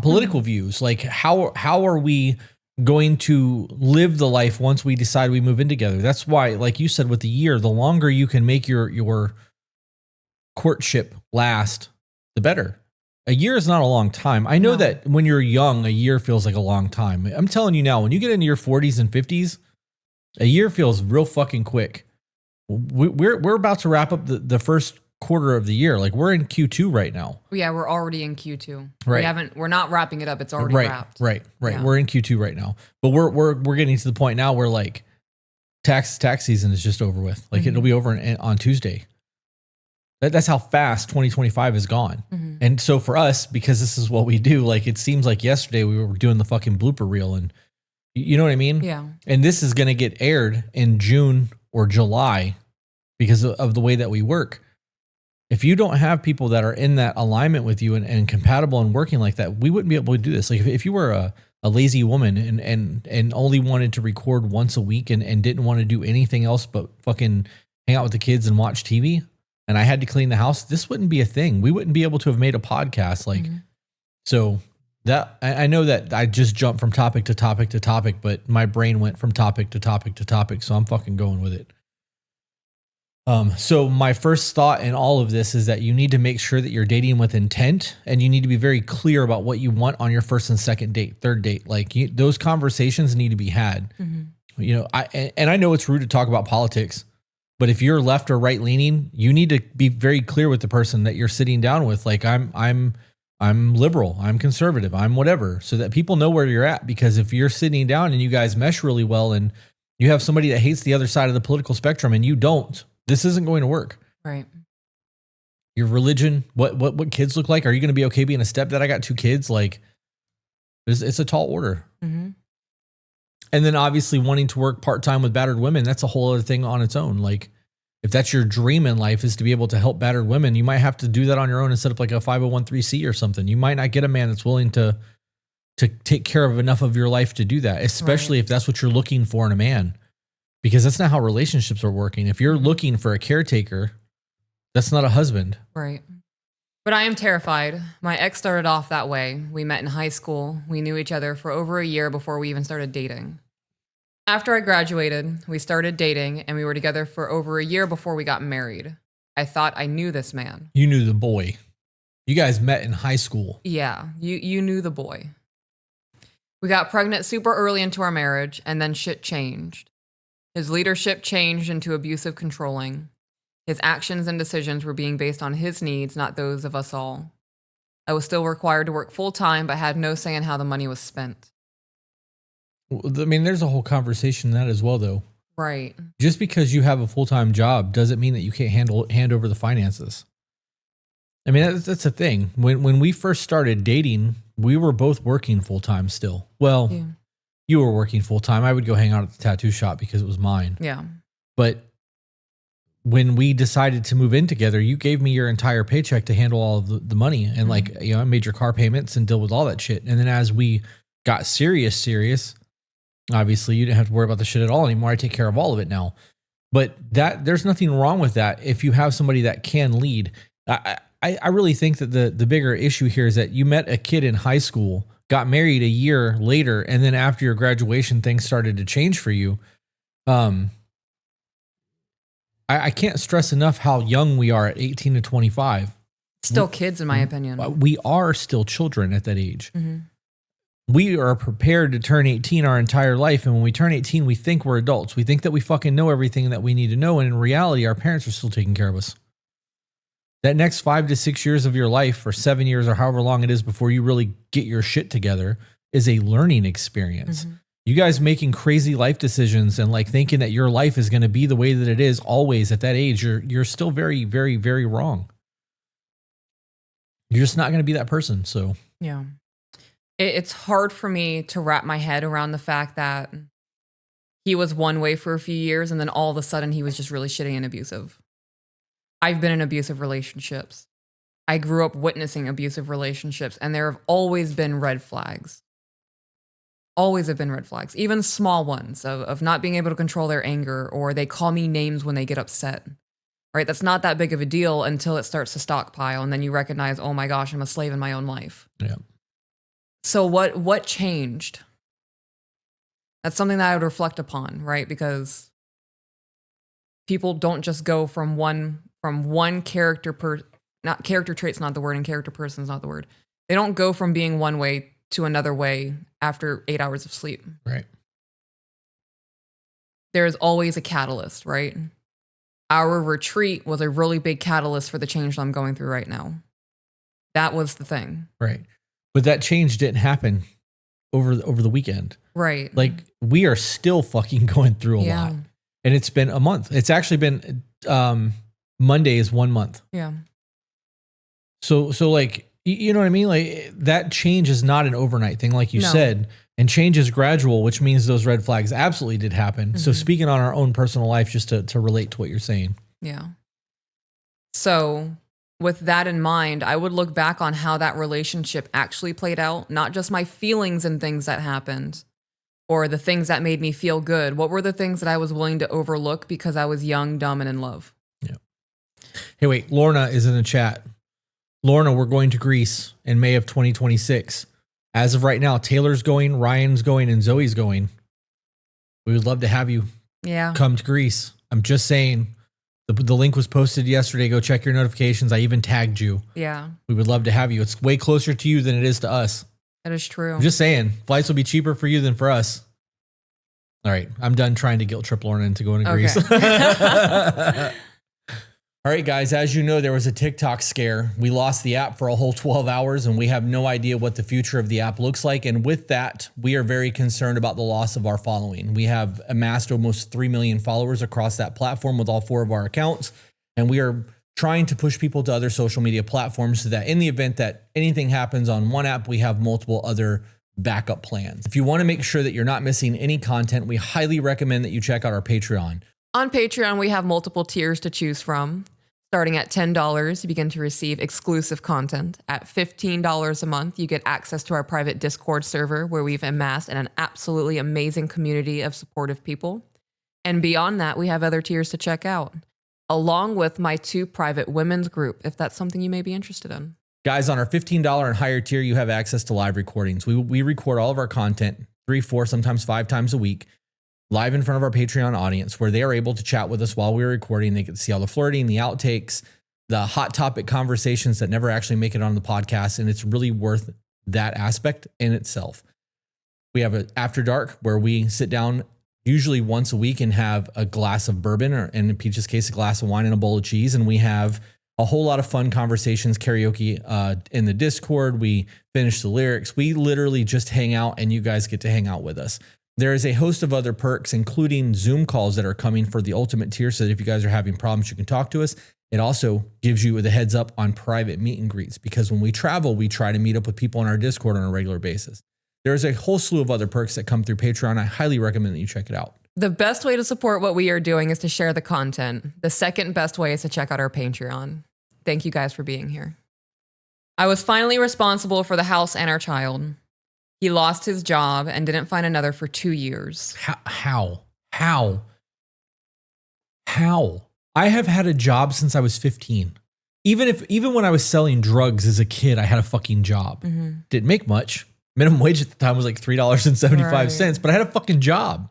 political views? Like how are we going to live the life once we decide we move in together? That's why, like you said, with the year, the longer you can make your courtship last, the better. A year is not a long time. I know that when you're young, a year feels like a long time. I'm telling you now, when you get into your 40s and 50s, a year feels real fucking quick. We're about to wrap up the first quarter of the year. Like, we're in Q2 right now. Yeah, we're already in Q2. Right. We're not wrapping it up. It's already wrapped. Right. Yeah. We're in Q2 right now. But we're getting to the point now where like tax season is just over with. Like it'll be over on Tuesday. That's how fast 2025 is gone. Mm-hmm. And so for us, because this is what we do, like it seems like yesterday we were doing the fucking blooper reel, and you know what I mean? Yeah. And this is going to get aired in June or July because of the way that we work. If you don't have people that are in that alignment with you and compatible and working like that, we wouldn't be able to do this. Like if you were a lazy woman and only wanted to record once a week and didn't want to do anything else but fucking hang out with the kids and watch TV, and I had to clean the house, this wouldn't be a thing. We wouldn't be able to have made a podcast. Like, so that I know that I just jumped from topic to topic to topic, but my brain went from topic to topic to topic. So I'm fucking going with it. So my first thought in all of this is that you need to make sure that you're dating with intent, and you need to be very clear about what you want on your first and second date, third date. Like those conversations need to be had. I know it's rude to talk about politics, but if you're left or right leaning, you need to be very clear with the person that you're sitting down with. Like I'm liberal, I'm conservative, I'm whatever, so that people know where you're at. Because if you're sitting down and you guys mesh really well, and you have somebody that hates the other side of the political spectrum and you don't, this isn't going to work. Right. Your religion, what kids look like. Are you going to be okay being a stepdad? I got 2 kids. Like it's a tall order. Mm-hmm. And then obviously wanting to work part-time with battered women, that's a whole other thing on its own. Like if that's your dream in life, is to be able to help battered women, you might have to do that on your own and set up like a 501(c) or something. You might not get a man that's willing to take care of enough of your life to do that, especially if that's what you're looking for in a man. Because that's not how relationships are working. If you're looking for a caretaker, that's not a husband. Right. But I am terrified. My ex started off that way. We met in high school. We knew each other for over a year before we even started dating. After I graduated, we started dating, and we were together for over a year before we got married. I thought I knew this man. You knew the boy. You guys met in high school. Yeah, you knew the boy. We got pregnant super early into our marriage, and then shit changed. His leadership changed into abusive controlling. His actions and decisions were being based on his needs, not those of us all. I was still required to work full-time, but had no say in how the money was spent. I mean, there's a whole conversation in that as well, though. Right. Just because you have a full-time job doesn't mean that you can't hand over the finances. I mean, that's the thing. When we first started dating, we were both working full-time still. Well, Yeah. you were working full-time. I would go hang out at the tattoo shop because it was mine. Yeah. But when we decided to move in together, you gave me your entire paycheck to handle all of the money. And like, you know, I made your car payments and deal with all that shit. And then as we got serious, obviously you didn't have to worry about the shit at all anymore. I take care of all of it now. But there's nothing wrong with that if you have somebody that can lead. I really think that the bigger issue here is that you met a kid in high school, got married a year later, and then after your graduation, things started to change for you. I can't stress enough how young we are at 18 to 25. Still kids, in my opinion. We are still children at that age. Mm-hmm. We are prepared to turn 18 our entire life. And when we turn 18, we think we're adults. We think that we fucking know everything that we need to know. And in reality, our parents are still taking care of us. That next 5 to 6 years of your life, or 7 years, or however long it is before you really get your shit together, is a learning experience. Mm-hmm. You guys making crazy life decisions and like thinking that your life is going to be the way that it is always at that age, you're still very, very, very wrong. You're just not going to be that person. So yeah, it's hard for me to wrap my head around the fact that he was one way for a few years and then all of a sudden he was just really shitty and abusive. I've been in abusive relationships. I grew up witnessing abusive relationships, and there have always been red flags. Always have been red flags, even small ones of not being able to control their anger, or they call me names when they get upset, right? That's not that big of a deal until it starts to stockpile. And then you recognize, oh my gosh, I'm a slave in my own life. yeah. So what changed? That's something that I would reflect upon, right? Because people don't just go from one character character trait's not the word, and character person's not the word. They don't go from being one way to another way after 8 hours of sleep. Right. There's always a catalyst, right? Our retreat was a really big catalyst for the change that I'm going through right now. That was the thing. Right. But that change didn't happen over the weekend. Right. Like, we are still fucking going through a lot. And it's been a month. It's actually been Monday is 1 month. Yeah. So like, you know what I mean? Like, that change is not an overnight thing, like you said, and change is gradual, which means those red flags absolutely did happen. Mm-hmm. So speaking on our own personal life, just to relate to what you're saying. Yeah. So with that in mind, I would look back on how that relationship actually played out, not just my feelings and things that happened or the things that made me feel good. What were the things that I was willing to overlook because I was young, dumb, and in love? Yeah. Hey, wait, Lorna is in the chat. Lorna, we're going to Greece in May of 2026. As of right now, Taylor's going, Ryan's going, and Zoe's going. We would love to have you come to Greece. I'm just saying, the link was posted yesterday. Go check your notifications. I even tagged you. Yeah. We would love to have you. It's way closer to you than it is to us. That is true. I'm just saying, flights will be cheaper for you than for us. All right, I'm done trying to guilt trip Lorna into going to Greece. All right, guys, as you know, there was a TikTok scare. We lost the app for a whole 12 hours, and we have no idea what the future of the app looks like. And with that, we are very concerned about the loss of our following. We have amassed almost 3 million followers across that platform with all 4 of our accounts. And we are trying to push people to other social media platforms so that in the event that anything happens on one app, we have multiple other backup plans. If you want to make sure that you're not missing any content, we highly recommend that you check out our Patreon. On Patreon, we have multiple tiers to choose from. Starting at $10, you begin to receive exclusive content. At $15 a month, you get access to our private Discord server where we've amassed an absolutely amazing community of supportive people. And beyond that, we have other tiers to check out, along with my 2 private women's group, if that's something you may be interested in. Guys, on our $15 and higher tier, you have access to live recordings. We record all of our content 3, 4, sometimes 5 times a week, live in front of our Patreon audience, where they are able to chat with us while we're recording. They get to see all the flirting, the outtakes, the hot topic conversations that never actually make it on the podcast. And it's really worth that aspect in itself. We have an after dark where we sit down usually once a week and have a glass of bourbon, or in Peach's case, a glass of wine and a bowl of cheese. And we have a whole lot of fun conversations, karaoke in the Discord. We finish the lyrics. We literally just hang out, and you guys get to hang out with us. There is a host of other perks, including Zoom calls that are coming for the ultimate tier. So that if you guys are having problems, you can talk to us. It also gives you the heads up on private meet and greets, because when we travel, we try to meet up with people on our Discord on a regular basis. There's a whole slew of other perks that come through Patreon. I highly recommend that you check it out. The best way to support what we are doing is to share the content. The second best way is to check out our Patreon. Thank you guys for being here. I was finally responsible for the house and our child. He lost his job and didn't find another for 2 years. How? I have had a job since I was 15. Even when I was selling drugs as a kid, I had a fucking job. Mm-hmm. Didn't make much. Minimum wage at the time was like $3.75, Right. but I had a fucking job.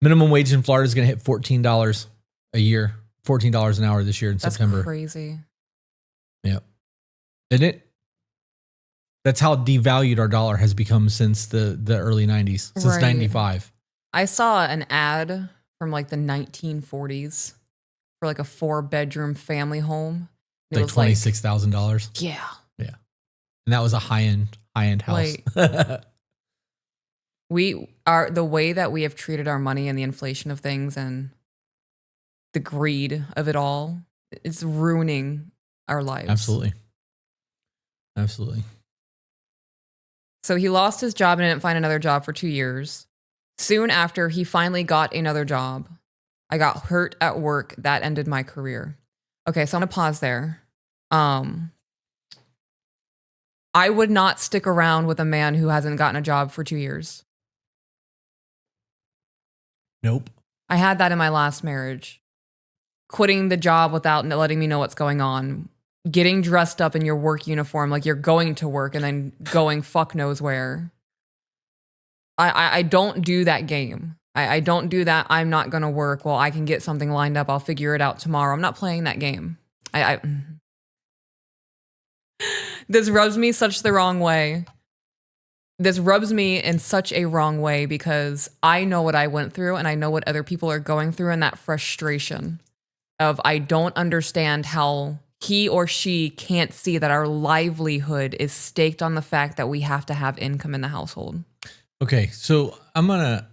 Minimum wage in Florida is going to hit $14 a year, $14 an hour this year in September. That's crazy. Yep. Isn't it? That's how devalued our dollar has become since the early 90s, since Right. 95. I saw an ad from like the 1940s for like a 4-bedroom family home. It Like was $26,000. yeah. Yeah. And that was a high-end house. We are, the way that we have treated our money and the inflation of things and the greed of it all, it's ruining our lives. Absolutely. So he lost his job and didn't find another job for 2 years. Soon after, he finally got another job. I got hurt at work. That ended my career. Okay, so I'm gonna pause there. I would not stick around with a man who hasn't gotten a job for 2 years. Nope. I had that in my last marriage. Quitting the job without letting me know what's going on. Getting dressed up in your work uniform like you're going to work and then going fuck knows where. I don't do that game. I don't do that. I'm not going to work. Well, I can get something lined up. I'll figure it out tomorrow. I'm not playing that game. This rubs me such the wrong way. This rubs me in such a wrong way because I know what I went through and I know what other people are going through, and that frustration of I don't understand how he or she can't see that our livelihood is staked on the fact that we have to have income in the household. Okay, so I'm gonna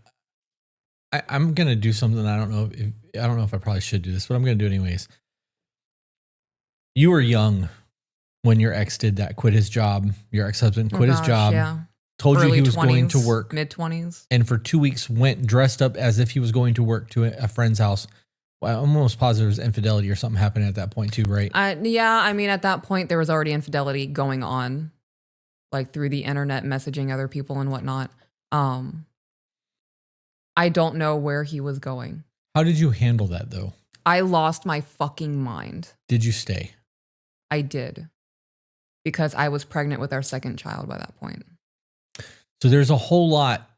do something. I don't know if I probably should do this, but I'm gonna do it anyways. You were young when your ex did that. Quit his job. Your ex-husband quit his job. Yeah. Told Early you he was 20s, going to work, mid-20s. and for 2 weeks went dressed up as if he was going to work to a friend's house. Well, I'm almost positive there's infidelity or something happening at that point too, right? Yeah, I mean, at that point, there was already infidelity going on, like through the internet, messaging other people and whatnot. I don't know where he was going. How did you handle that though? I lost my fucking mind. Did you stay? I did. Because I was pregnant with our second child by that point. So there's a whole lot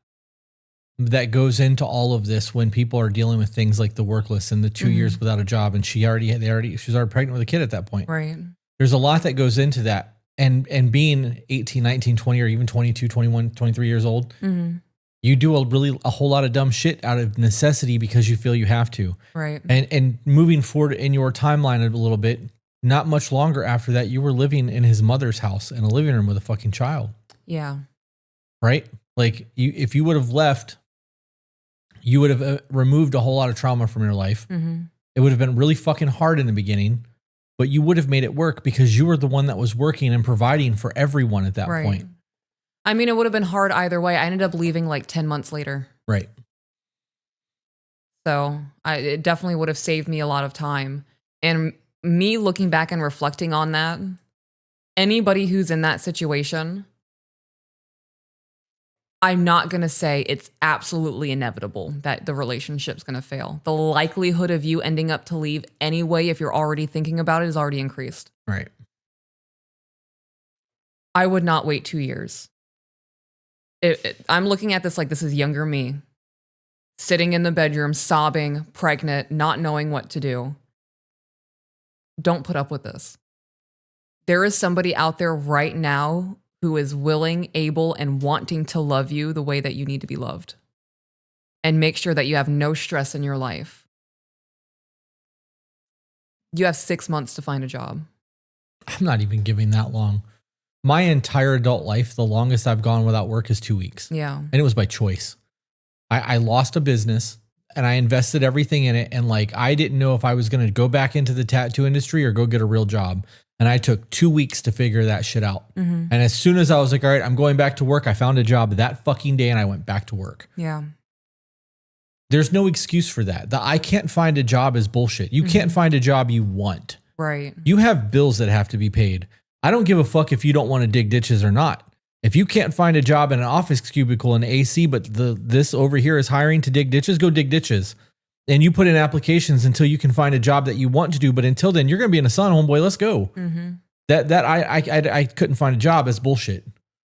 that goes into all of this when people are dealing with things like the workless and the 2 years without a job, and she's already pregnant with a kid at that point. Right. There's a lot that goes into that. And being 18, 19, 20, or even 22, 21, 23 years old, you do a whole lot of dumb shit out of necessity because you feel you have to. Right. And moving forward in your timeline a little bit, not much longer after that, you were living in his mother's house in a living room with a fucking child. Yeah. Right? Like if you would have left, you would have removed a whole lot of trauma from your life. It would have been really fucking hard in the beginning, but you would have made it work because you were the one that was working and providing for everyone at that point. I mean, it would have been hard either way. I ended up leaving like 10 months later. Right. So it definitely would have saved me a lot of time. And me looking back and reflecting on that, anybody who's in that situation, I'm not going to say it's absolutely inevitable that the relationship's going to fail. The likelihood of you ending up to leave anyway, if you're already thinking about it, is already increased. Right. I would not wait 2 years. I'm looking at this like this is younger me, sitting in the bedroom, sobbing, pregnant, not knowing what to do. don't put up with this. There is somebody out there right now who is willing, able, and wanting to love you the way that you need to be loved. And make sure that you have no stress in your life. You have 6 months to find a job. I'm not even giving that long. My entire adult life, the longest I've gone without work is 2 weeks. Yeah. And it was by choice. I lost a business and I invested everything in it. And like, I didn't know if I was going to go back into the tattoo industry or go get a real job. And I took 2 weeks to figure that shit out. Mm-hmm. And as soon as I was like, all right, I'm going back to work, I found a job that fucking day and I went back to work. Yeah. There's no excuse for that. The I can't find a job is bullshit. You can't find a job you want. Right. You have bills that have to be paid. I don't give a fuck if you don't want to dig ditches or not. If you can't find a job in an office cubicle in AC, but this over here is hiring to dig ditches, go dig ditches. And you put in applications until you can find a job that you want to do. But until then, you're going to be in the sun, homeboy. Let's go. Mm-hmm. I couldn't find a job. That's bullshit.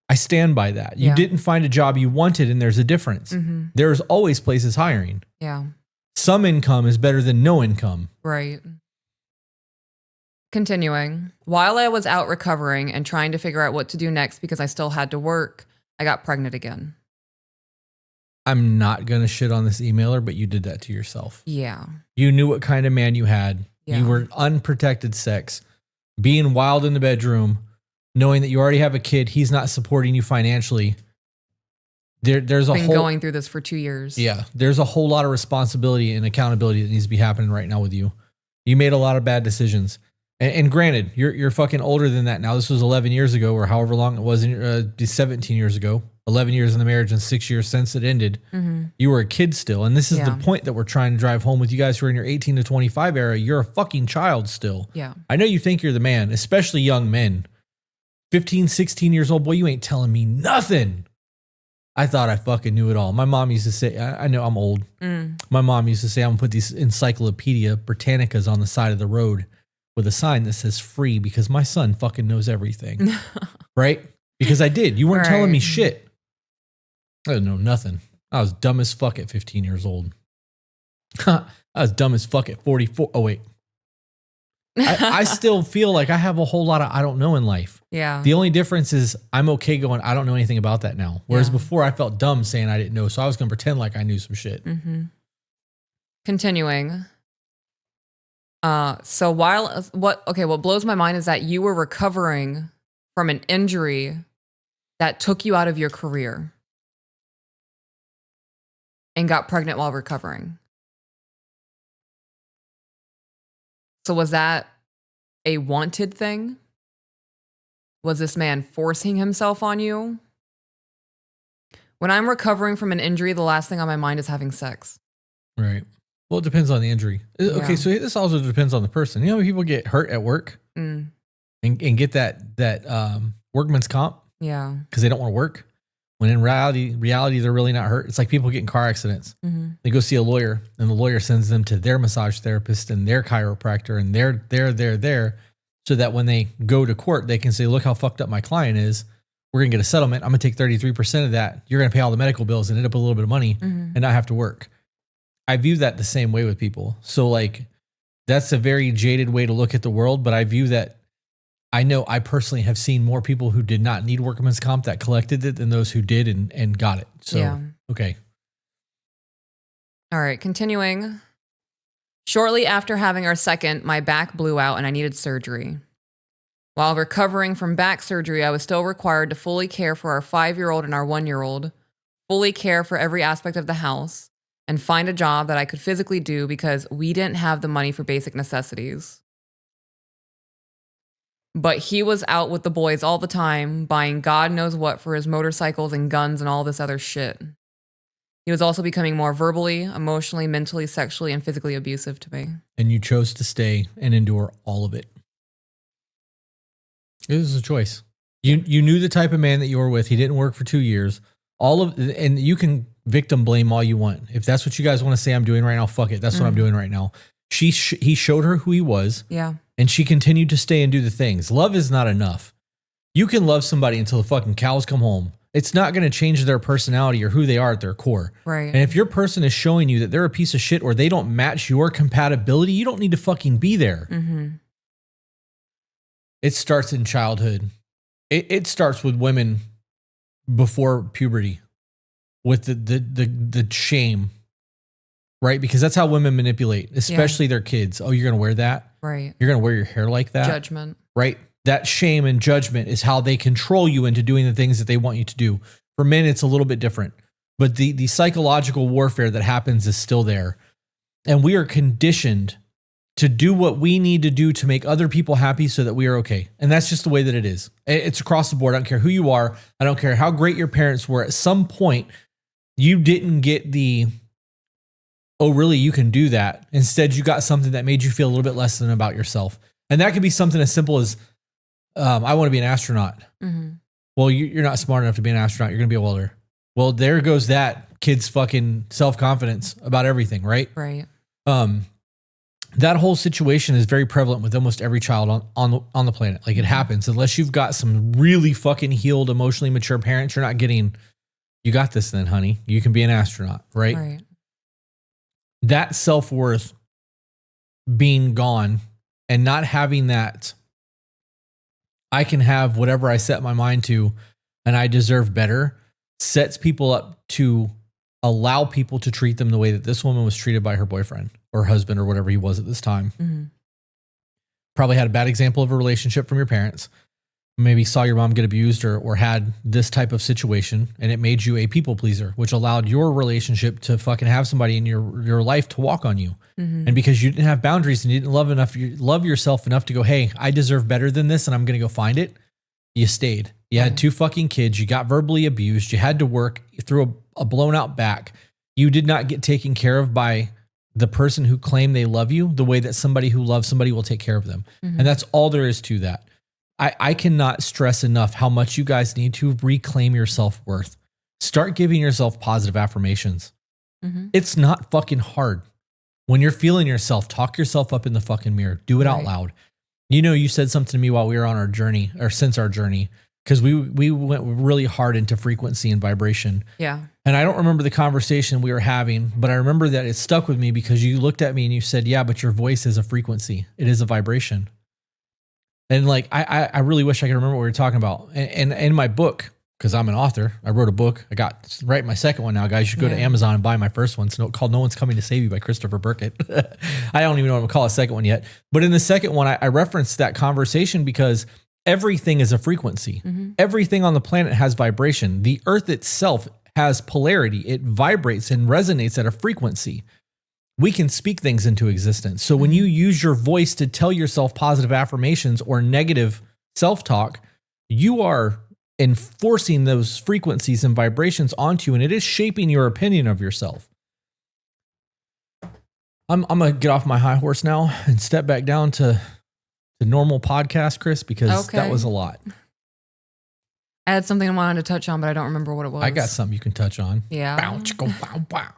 I stand by that. You didn't find a job you wanted, and there's a difference. Mm-hmm. There's always places hiring. Yeah. Some income is better than no income. Right. Continuing, while I was out recovering and trying to figure out what to do next because I still had to work, I got pregnant again. I'm not going to shit on this emailer, but you did that to yourself. Yeah. You knew what kind of man you had. Yeah. You were unprotected sex, being wild in the bedroom, knowing that you already have a kid. He's not supporting you financially. There's been going through this for 2 years. Yeah. There's a whole lot of responsibility and accountability that needs to be happening right now with you. You made a lot of bad decisions. And granted, you're fucking older than that now. This was 11 years ago or however long it was, 17 years ago, 11 years in the marriage and 6 years since it ended. Mm-hmm. You were a kid still. And this is the point that we're trying to drive home with you guys who are in your 18 to 25 era. You're a fucking child still. Yeah. I know you think you're the man, especially young men. 15, 16 years old, boy, you ain't telling me nothing. I thought I fucking knew it all. My mom used to say, I know I'm old. My mom used to say, I'm going to put these Encyclopedia Britannicas on the side of the road with a sign that says free because my son fucking knows everything. Right? Because I did. You weren't telling me shit. I didn't know nothing. I was dumb as fuck at 15 years old. I was dumb as fuck at 44. Oh, wait. I still feel like I have a whole lot of I don't know in life. Yeah. The only difference is I'm okay going, I don't know anything about that now. Whereas before I felt dumb saying I didn't know. So I was going to pretend like I knew some shit. Mm-hmm. Continuing. So what blows my mind is that you were recovering from an injury that took you out of your career and got pregnant while recovering. So was that a wanted thing? Was this man forcing himself on you? When I'm recovering from an injury, the last thing on my mind is having sex. Right. Well, it depends on the injury. Okay, so this also depends on the person. You know, people get hurt at work and get that workman's comp. Yeah. Because they don't want to work. When in reality, they're really not hurt. It's like people get in car accidents. Mm-hmm. They go see a lawyer, and the lawyer sends them to their massage therapist and their chiropractor, and they're so that when they go to court, they can say, look how fucked up my client is. We're going to get a settlement. I'm going to take 33% of that. You're going to pay all the medical bills and end up with a little bit of money and not have to work. I view that the same way with people. So like, that's a very jaded way to look at the world, but I view that I know I personally have seen more people who did not need workman's comp that collected it than those who did and got it. So, okay. All right, continuing. Shortly after having our second, my back blew out and I needed surgery. While recovering from back surgery, I was still required to fully care for our 5-year-old and our 1-year-old, fully care for every aspect of the house, and find a job that I could physically do because we didn't have the money for basic necessities. But he was out with the boys all the time, buying God knows what for his motorcycles and guns and all this other shit. He was also becoming more verbally, emotionally, mentally, sexually, and physically abusive to me. And you chose to stay and endure all of it. It was a choice. You knew the type of man that you were with. He didn't work for 2 years. And you can victim blame all you want. If that's what you guys want to say I'm doing right now, fuck it. That's what I'm doing right now. He showed her who he was. Yeah. And she continued to stay and do the things. Love is not enough. You can love somebody until the fucking cows come home. It's not going to change their personality or who they are at their core. Right. And if your person is showing you that they're a piece of shit or they don't match your compatibility, you don't need to fucking be there. It starts in childhood. It starts with women before puberty, with the shame, right? Because that's how women manipulate, especially their kids. Oh, you're gonna wear that, Right. You're gonna wear your hair like that, Judgment. right? That shame and judgment is how they control you into doing the things that they want you to do. For men, it's a little bit different, but the psychological warfare that happens is still there, and we are conditioned to do what we need to do to make other people happy so that we are okay. And that's just the way that it is. It's across the board. I don't care who you are. I don't care how great your parents were. At some point, you didn't get the, oh, really, you can do that. Instead, you got something that made you feel a little bit less than about yourself. And that could be something as simple as, I want to be an astronaut. Mm-hmm. Well, you're not smart enough to be an astronaut. You're going to be a welder. Well, there goes that kid's fucking self-confidence about everything, right? Right. That whole situation is very prevalent with almost every child on the planet. Like, it happens. Unless you've got some really fucking healed, emotionally mature parents, you're not getting, you got this then, honey. You can be an astronaut, right? Right. That self-worth being gone and not having that, I can have whatever I set my mind to and I deserve better, sets people up to allow people to treat them the way that this woman was treated by her boyfriend or husband or whatever he was at this time. Mm-hmm. Probably had a bad example of a relationship from your parents. Maybe saw your mom get abused or had this type of situation, and it made you a people pleaser, which allowed your relationship to fucking have somebody in your life to walk on you. Mm-hmm. And because you didn't have boundaries and you didn't love yourself enough to go, hey, I deserve better than this and I'm going to go find it. You stayed. You had 2 fucking kids. You got verbally abused. You had to work through a blown out back. You did not get taken care of by the person who claimed they love you the way that somebody who loves somebody will take care of them. Mm-hmm. And that's all there is to that. I cannot stress enough how much you guys need to reclaim your self-worth. Start giving yourself positive affirmations. Mm-hmm. It's not fucking hard. When you're feeling yourself, talk yourself up in the fucking mirror. Do it out loud. You know, you said something to me while we were on our journey, or since our journey, because we went really hard into frequency and vibration. Yeah. And I don't remember the conversation we were having, but I remember that it stuck with me because you looked at me and you said, yeah, but your voice is a frequency. It is a vibration. And like, I really wish I could remember what we were talking about. And in my book, because I'm an author, I wrote a book. I got write my second one now, guys. You should go to Amazon and buy my first one. It's called No One's Coming to Save You by Christopher Burkett. I don't even know what I'm going to call a second one yet. But in the second one, I referenced that conversation because everything is a frequency. Mm-hmm. Everything on the planet has vibration. The earth itself has polarity. It vibrates and resonates at a frequency. We can speak things into existence. So when you use your voice to tell yourself positive affirmations or negative self-talk, you are enforcing those frequencies and vibrations onto you, and it is shaping your opinion of yourself. I'm going to get off my high horse now and step back down to the normal podcast, Chris, because that was a lot. I had something I wanted to touch on, but I don't remember what it was. I got something you can touch on. Yeah. Bow, chicka, bow, bow.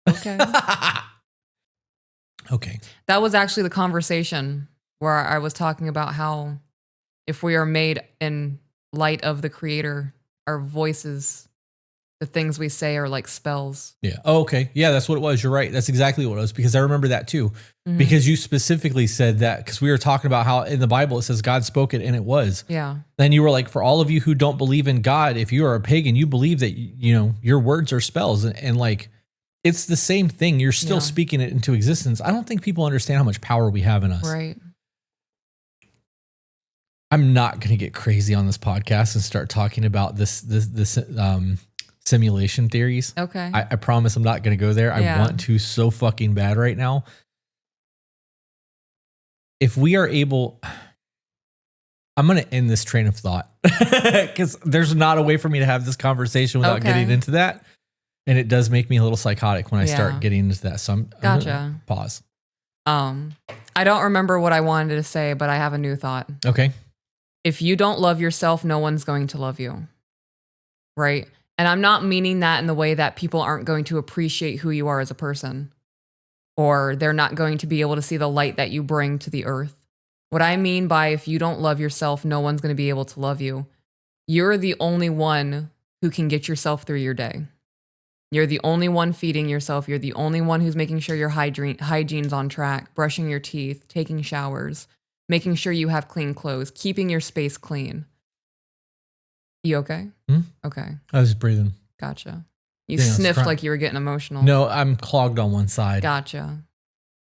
Okay. Okay. That was actually the conversation where I was talking about how if we are made in light of the Creator, our voices, the things we say are like spells. Yeah. Oh, okay. Yeah, that's what it was. You're right. That's exactly what it was, because I remember that too. Mm-hmm. Because you specifically said that, because we were talking about how in the Bible it says God spoke it and it was. Yeah. Then you were like, for all of you who don't believe in God, if you are a pagan, you believe that, you know, your words are spells, and like, it's the same thing. You're still speaking it into existence. I don't think people understand how much power we have in us. Right. I'm not going to get crazy on this podcast and start talking about this simulation theories. Okay. I promise I'm not going to go there. I want to so fucking bad right now. If we are able, I'm going to end this train of thought because there's not a way for me to have this conversation without getting into that. And it does make me a little psychotic when I start getting into that. So I'm gotcha. Pause. I don't remember what I wanted to say, but I have a new thought. Okay. If you don't love yourself, no one's going to love you. Right? And I'm not meaning that in the way that people aren't going to appreciate who you are as a person, or they're not going to be able to see the light that you bring to the earth. What I mean by if you don't love yourself, no one's going to be able to love you. You're the only one who can get yourself through your day. You're the only one feeding yourself. You're the only one who's making sure your hygiene's on track, brushing your teeth, taking showers, making sure you have clean clothes, keeping your space clean. You okay? Okay. I was breathing. Gotcha. You Yeah, I was sniffed crying. like you were getting emotional. No, I'm clogged on one side. Gotcha.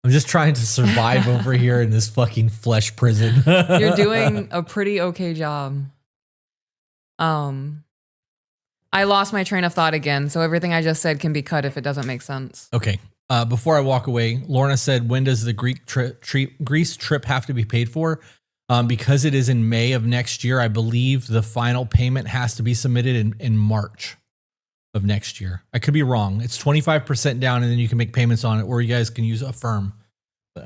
I'm just trying to survive over here in this fucking flesh prison. You're doing a pretty okay job. I lost my train of thought again, so everything I just said can be cut if it doesn't make sense. Okay. Before I walk away, Lorna said, when does the Greece trip have to be paid for? Because it is in May of next year, I believe the final payment has to be submitted in March of next year. I could be wrong. It's 25% down, and then you can make payments on it, or you guys can use Affirm. But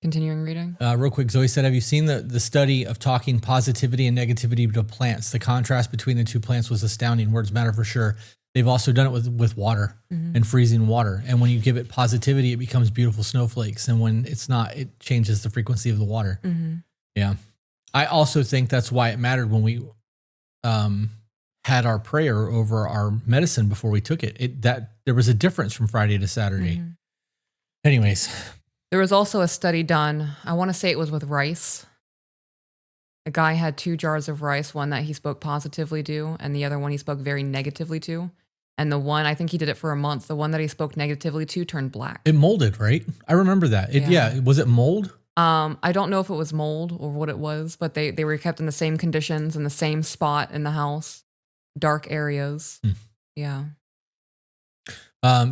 Continuing reading. real quick, Zoe said, have you seen the study of talking positivity and negativity to plants? The contrast between the two plants was astounding. Words matter for sure. They've also done it with water and freezing water. And when you give it positivity, it becomes beautiful snowflakes. And when it's not, it changes the frequency of the water. Yeah. I also think that's why it mattered when we had our prayer over our medicine before we took it. That there was a difference from Friday to Saturday. Anyways. There was also a study done. I want to say it was with rice. A guy had 2 jars of rice, one that he spoke positively to, and the other one he spoke very negatively to. And the one, I think he did it for a month. The one that he spoke negatively to turned black. It molded, right? I remember that. Yeah. Was it mold? I don't know if it was mold or what it was, but they were kept in the same conditions in the same spot in the house. Dark areas. Yeah.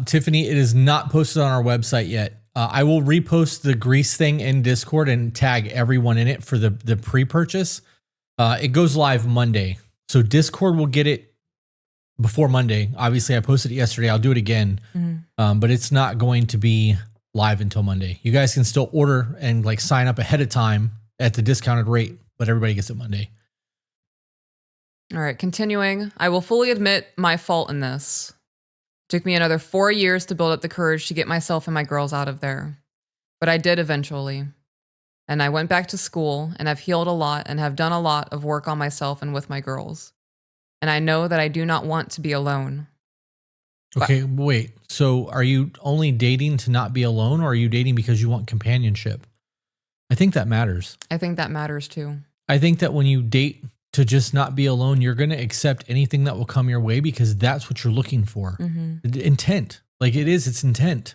Tiffany, it is not posted on our website yet. I will repost the Grease thing in Discord and tag everyone in it for the pre-purchase. It goes live Monday. So Discord will get it before Monday. Obviously, I posted it yesterday. I'll do it again. But it's not going to be live until Monday. You guys can still order and like sign up ahead of time at the discounted rate, but everybody gets it Monday. All right, continuing. I will fully admit my fault in this. Took me another 4 years to build up the courage to get myself and my girls out of there. But I did eventually. And I went back to school and I've healed a lot and have done a lot of work on myself and with my girls. And I know that I do not want to be alone. Okay, wait. So are you only dating to not be alone, or are you dating because you want companionship? I think that matters. I think that matters too. I think that when you date to just not be alone, you're going to accept anything that will come your way because that's what you're looking for. Intent. Like it's intent.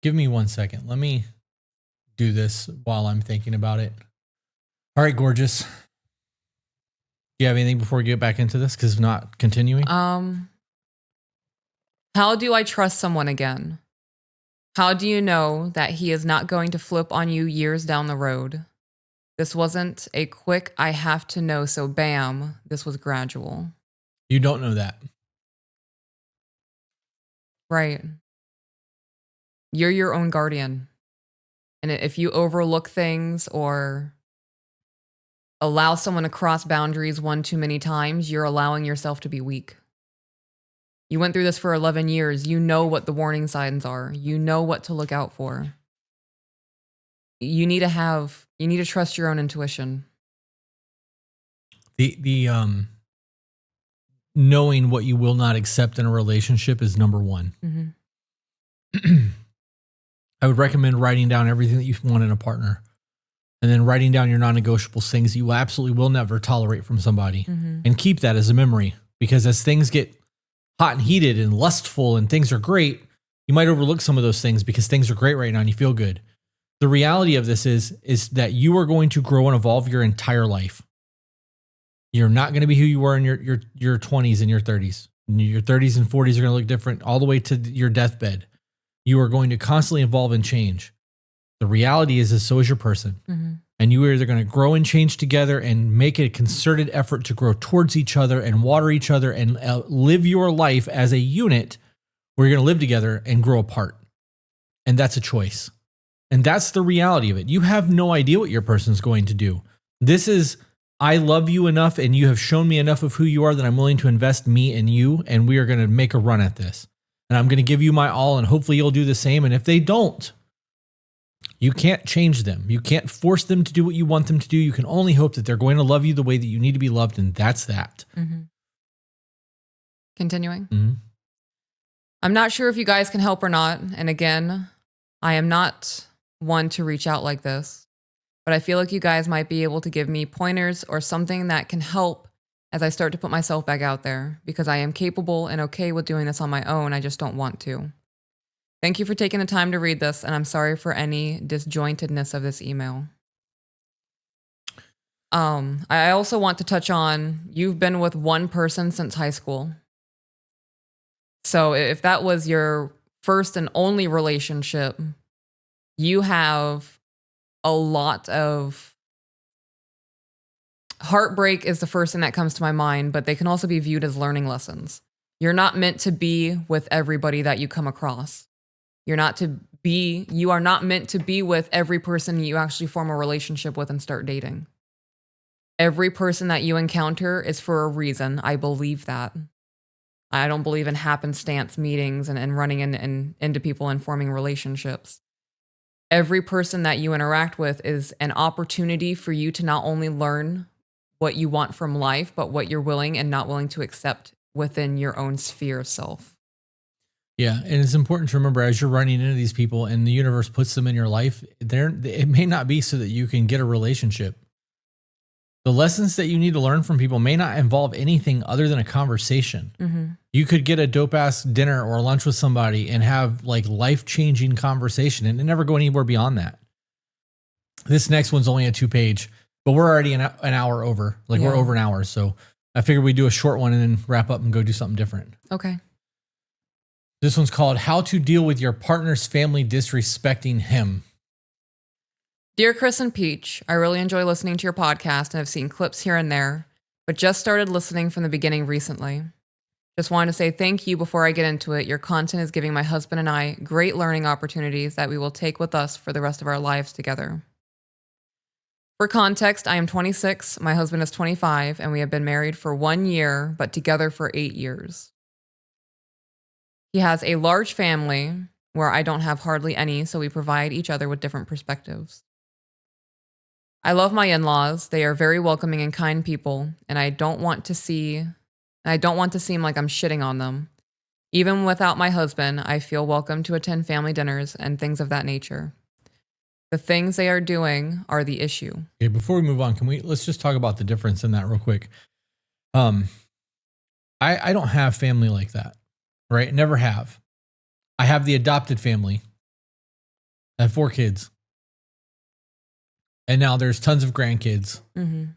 Give me 1 second. Let me do this while I'm thinking about it. All right, gorgeous. Do you have anything before we get back into this? Because if not, continuing. How do I trust someone again? How do you know that he is not going to flip on you years down the road? This wasn't a quick, I have to know, so bam. This was gradual. You don't know that. Right. You're your own guardian. And if you overlook things or allow someone to cross boundaries one too many times, you're allowing yourself to be weak. You went through this for 11 years. You know what the warning signs are. You know what to look out for. You need to trust your own intuition. The knowing what you will not accept in a relationship is number one. I would recommend writing down everything that you want in a partner, and then writing down your non-negotiables, things that you absolutely will never tolerate from somebody, and keep that as a memory, because as things get hot and heated and lustful and things are great, you might overlook some of those things because things are great right now and you feel good. The reality of this is that you are going to grow and evolve your entire life. You're not going to be who you were in your 20s and your 30s. Your 30s and 40s are going to look different all the way to your deathbed. You are going to constantly evolve and change. The reality is so is your person. And you are either going to grow and change together and make a concerted effort to grow towards each other and water each other and live your life as a unit, where you're going to live together and grow apart. And that's a choice. And that's the reality of it. You have no idea what your person's going to do. This is, I love you enough and you have shown me enough of who you are that I'm willing to invest me in you, and we are going to make a run at this. And I'm going to give you my all, and hopefully you'll do the same. And if they don't, you can't change them. You can't force them to do what you want them to do. You can only hope that they're going to love you the way that you need to be loved, and that's that. Continuing. I'm not sure if you guys can help or not. And again, I am not one to reach out like this. but I feel like you guys might be able to give me pointers or something that can help as I start to put myself back out there, because I am capable and okay with doing this on my own. I just don't want to. Thank you for taking the time to read this, and I'm sorry for any disjointedness of this email. I also want to touch on, you've been with one person since high school. So if that was your first and only relationship, you have a lot of heartbreak is the first thing that comes to my mind, but they can also be viewed as learning lessons. You're not meant to be with everybody that you come across. You are not meant to be with every person you actually form a relationship with and start dating. Every person that you encounter is for a reason. I believe that. I don't believe in happenstance meetings and running into people and forming relationships. Every person that you interact with is an opportunity for you to not only learn what you want from life, but what you're willing and not willing to accept within your own sphere of self. Yeah, and it's important to remember as you're running into these people and the universe puts them in your life, it may not be so that you can get a relationship. The lessons that you need to learn from people may not involve anything other than a conversation. Mm-hmm. You could get a dope ass dinner or lunch with somebody and have like life-changing conversation and never go anywhere beyond that. This next one's only a 2-page, but we're already an hour over. We're over an hour. So I figured we'd do a short one and then wrap up and go do something different. Okay. This one's called How to Deal with Your Partner's Family Disrespecting Him. Dear Chris and Peach, I really enjoy listening to your podcast and have seen clips here and there, but just started listening from the beginning recently. Just wanted to say thank you before I get into it. Your content is giving my husband and I great learning opportunities that we will take with us for the rest of our lives together. For context, I am 26, my husband is 25, and we have been married for 1 year, but together for 8 years. He has a large family where I don't have hardly any, so we provide each other with different perspectives. I love my in-laws. They are very welcoming and kind people, and I don't want to seem like I'm shitting on them. Even without my husband, I feel welcome to attend family dinners and things of that nature. The things they are doing are the issue. Okay, before we move on, let's just talk about the difference in that real quick. I don't have family like that, right? Never have. I have the adopted family. I have 4 kids. And now there's tons of grandkids,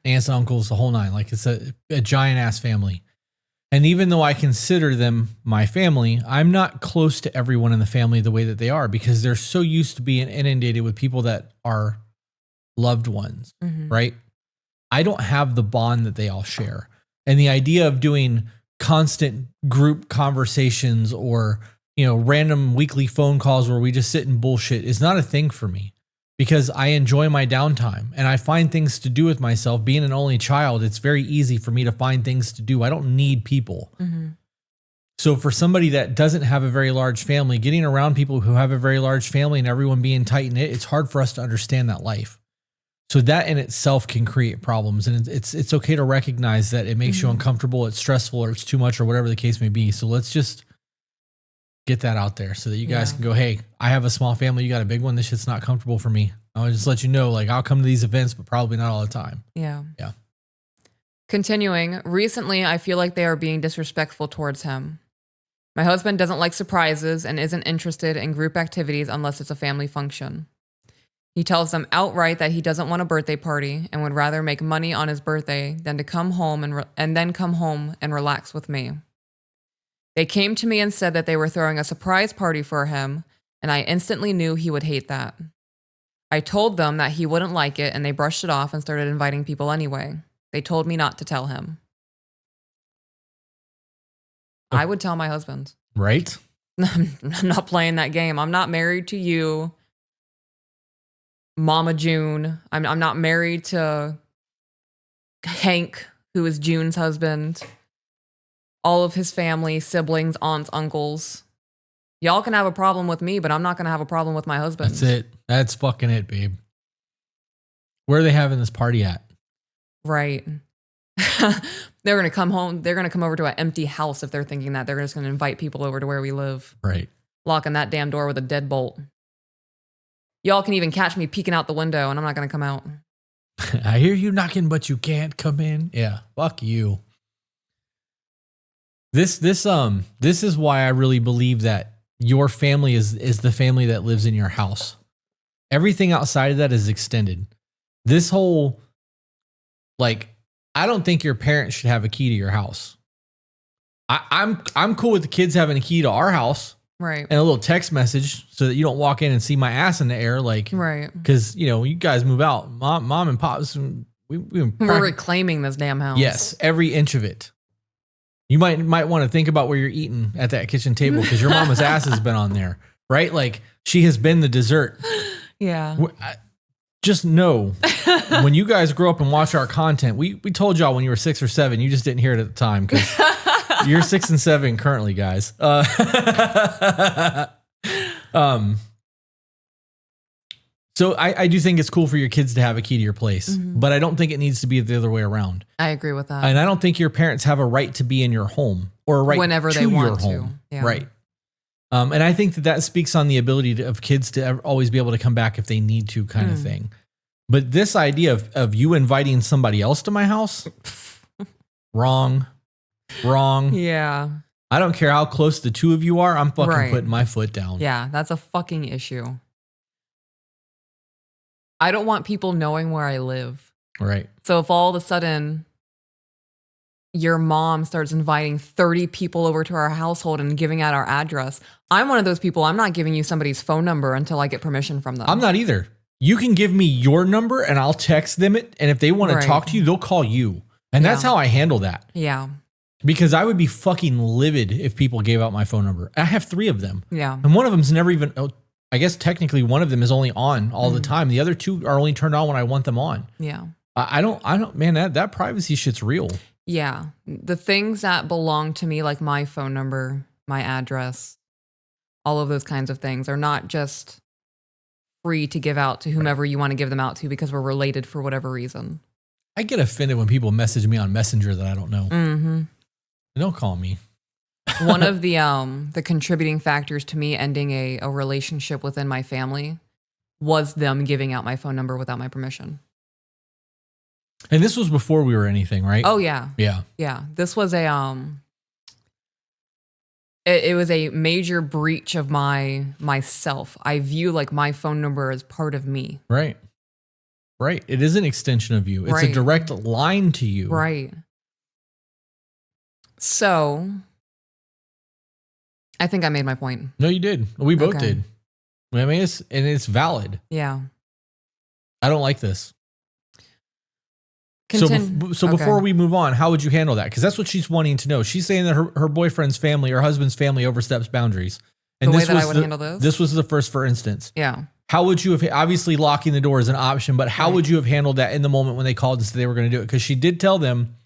aunts, uncles, the whole nine. Like it's a giant ass family. And even though I consider them my family, I'm not close to everyone in the family the way that they are because they're so used to being inundated with people that are loved ones, right? I don't have the bond that they all share. And the idea of doing constant group conversations or, random weekly phone calls where we just sit and bullshit is not a thing for me. Because I enjoy my downtime and I find things to do with myself. Being an only child, it's very easy for me to find things to do. I don't need people. So for somebody that doesn't have a very large family, getting around people who have a very large family and everyone being tight-knit, it's hard for us to understand that life. So that in itself can create problems. And it's okay to recognize that it makes you uncomfortable, it's stressful, or it's too much, or whatever the case may be. So let's just get that out there so that you guys can go, hey, I have a small family. You got a big one. This shit's not comfortable for me. I'll just let you know, I'll come to these events, but probably not all the time. Yeah. Yeah. Continuing, recently, I feel like they are being disrespectful towards him. My husband doesn't like surprises and isn't interested in group activities unless it's a family function. He tells them outright that he doesn't want a birthday party and would rather make money on his birthday than to come home and then come home and relax with me. They came to me and said that they were throwing a surprise party for him, and I instantly knew he would hate that. I told them that he wouldn't like it, and they brushed it off and started inviting people anyway. They told me not to tell him. I would tell my husband. Right? I'm not playing that game. I'm not married to you, Mama June. I'm not married to Hank, who is June's husband. All of his family, siblings, aunts, uncles. Y'all can have a problem with me, but I'm not going to have a problem with my husband. That's it. That's fucking it, babe. Where are they having this party at? Right. They're going to come home. They're going to come over to an empty house if they're thinking that. They're just going to invite people over to where we live. Right. Locking that damn door with a deadbolt. Y'all can even catch me peeking out the window and I'm not going to come out. I hear you knocking, but you can't come in. Yeah, fuck you. This is why I really believe that your family is the family that lives in your house. Everything outside of that is extended. This whole, like, I don't think your parents should have a key to your house. I'm cool with the kids having a key to our house. Right. And a little text message so that you don't walk in and see my ass in the air. Like, right. Because, you know, you guys move out. Mom and pops, we're reclaiming this damn house. Yes, every inch of it. You might want to think about where you're eating at that kitchen table because your mama's ass has been on there, right? Like, she has been the dessert. Yeah. Just know, when you guys grow up and watch our content, we told y'all when you were 6 or 7, you just didn't hear it at the time because you're 6 and 7 currently, guys. So I do think it's cool for your kids to have a key to your place, but I don't think it needs to be the other way around. I agree with that. And I don't think your parents have a right to be in your home or a right whenever to they want your to. home. Yeah. Right. And I think that speaks on the ability of kids to always be able to come back if they need to, kind of thing. But this idea of you inviting somebody else to my house, wrong. Yeah. I don't care how close the two of you are. I'm fucking putting my foot down. Yeah, that's a fucking issue. I don't want people knowing where I live. Right. So if all of a sudden your mom starts inviting 30 people over to our household and giving out our address, I'm one of those people. I'm not giving you somebody's phone number until I get permission from them. I'm not either. You can give me your number and I'll text them it. And if they want to talk to you, they'll call you. And that's how I handle that. Yeah. Because I would be fucking livid if people gave out my phone number. I have 3 of them. Yeah. And one of them's never even, I guess technically one of them is only on all the time. The other 2 are only turned on when I want them on. Yeah. I don't, man, that privacy shit's real. Yeah. The things that belong to me, like my phone number, my address, all of those kinds of things are not just free to give out to whomever you want to give them out to because we're related for whatever reason. I get offended when people message me on Messenger that I don't know. Mm-hmm. Don't call me. One of the contributing factors to me ending a relationship within my family was them giving out my phone number without my permission. And this was before we were anything, right? Oh yeah. Yeah. Yeah. This was it was a major breach of myself. I view like my phone number as part of me. Right. Right. It is an extension of you. It's a direct line to you. Right. So I think I made my point. No, you did. We both did. I mean, it's valid. Yeah. I don't like this. So before we move on, how would you handle that? Because that's what she's wanting to know. She's saying that her boyfriend's family or husband's family oversteps boundaries. And the way that I would handle this? This was the first, for instance. Yeah. How would you have, obviously locking the door is an option, but how would you have handled that in the moment when they called and said they were going to do it? Because she did tell them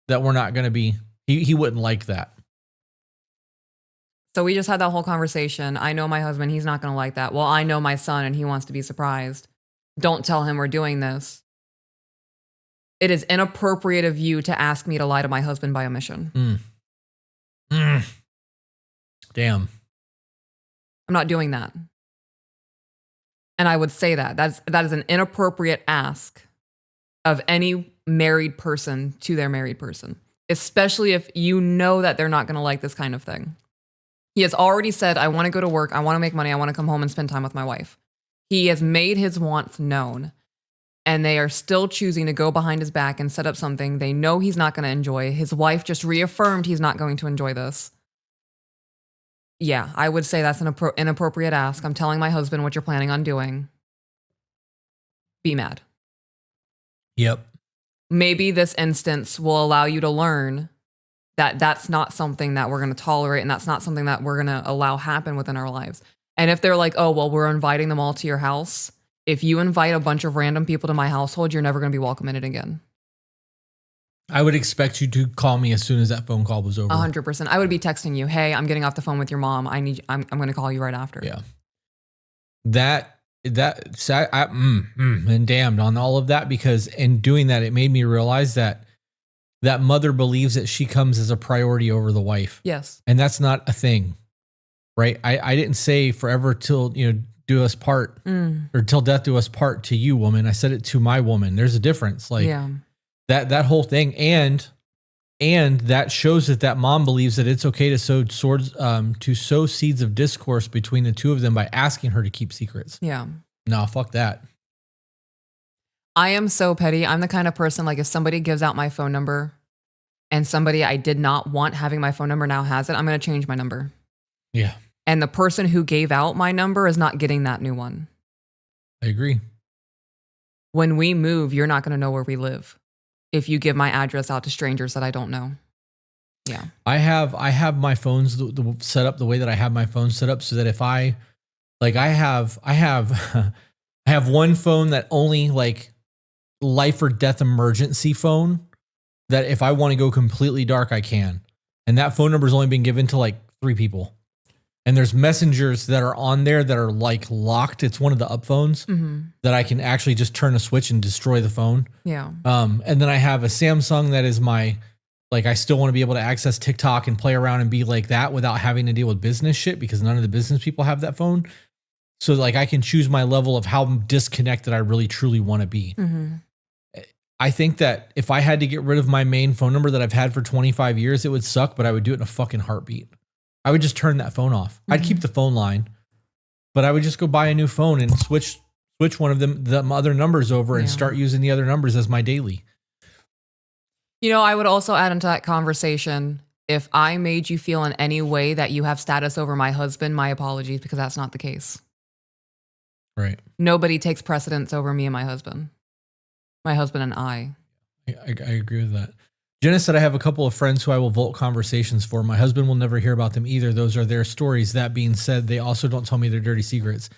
that we're not going to be, he wouldn't like that. So we just had that whole conversation. I know my husband, he's not going to like that. Well, I know my son and he wants to be surprised. Don't tell him we're doing this. It is inappropriate of you to ask me to lie to my husband by omission. Damn. I'm not doing that. And I would say that. That is an inappropriate ask of any married person to their married person, especially if you know that they're not going to like this kind of thing. He has already said, I want to go to work. I want to make money. I want to come home and spend time with my wife. He has made his wants known. And they are still choosing to go behind his back and set up something they know he's not going to enjoy. His wife just reaffirmed he's not going to enjoy this. Yeah, I would say that's an inappropriate ask. I'm telling my husband what you're planning on doing. Be mad. Yep. Maybe this instance will allow you to learn that that's not something that we're going to tolerate and that's not something that we're going to allow happen within our lives. And if they're like, oh, well, we're inviting them all to your house. If you invite a bunch of random people to my household, you're never going to be welcome in it again. I would expect you to call me as soon as that phone call was over. 100%. I would be texting you, hey, I'm getting off the phone with your mom. I'm going to call you right after. Yeah. And damned on all of that, because in doing that, it made me realize that that mother believes that she comes as a priority over the wife. Yes. And that's not a thing, right? I didn't say forever till, do us part or till death do us part to you, woman. I said it to my woman. There's a difference. Like that whole thing. And that shows that mom believes that it's okay to sow seeds of discourse between the two of them by asking her to keep secrets. Yeah. No, fuck that. I am so petty. I'm the kind of person, like, if somebody gives out my phone number and somebody I did not want having my phone number now has it, I'm going to change my number. Yeah. And the person who gave out my number is not getting that new one. I agree. When we move, you're not going to know where we live if you give my address out to strangers that I don't know. Yeah. I have my phones set up the way that I have my phone set up so that if I have I have one phone that only like life or death emergency phone that if I want to go completely dark, I can. And that phone number has only been given to like 3 people. And there's messengers that are on there that are like locked. It's one of the up phones that I can actually just turn a switch and destroy the phone. Yeah. And then I have a Samsung that is my, like, I still want to be able to access TikTok and play around and be like that without having to deal with business shit because none of the business people have that phone. So like I can choose my level of how disconnected I really truly want to be. I think that if I had to get rid of my main phone number that I've had for 25 years, it would suck, but I would do it in a fucking heartbeat. I would just turn that phone off. I'd keep the phone line, but I would just go buy a new phone and switch one of the other numbers over and start using the other numbers as my daily. You know, I would also add into that conversation, if I made you feel in any way that you have status over my husband, my apologies, because that's not the case. Right. Nobody takes precedence over me and my husband. My husband and I. I agree with that. Jenna said, I have a couple of friends who I will vault conversations for. My husband will never hear about them either. Those are their stories. That being said, they also don't tell me their dirty secrets.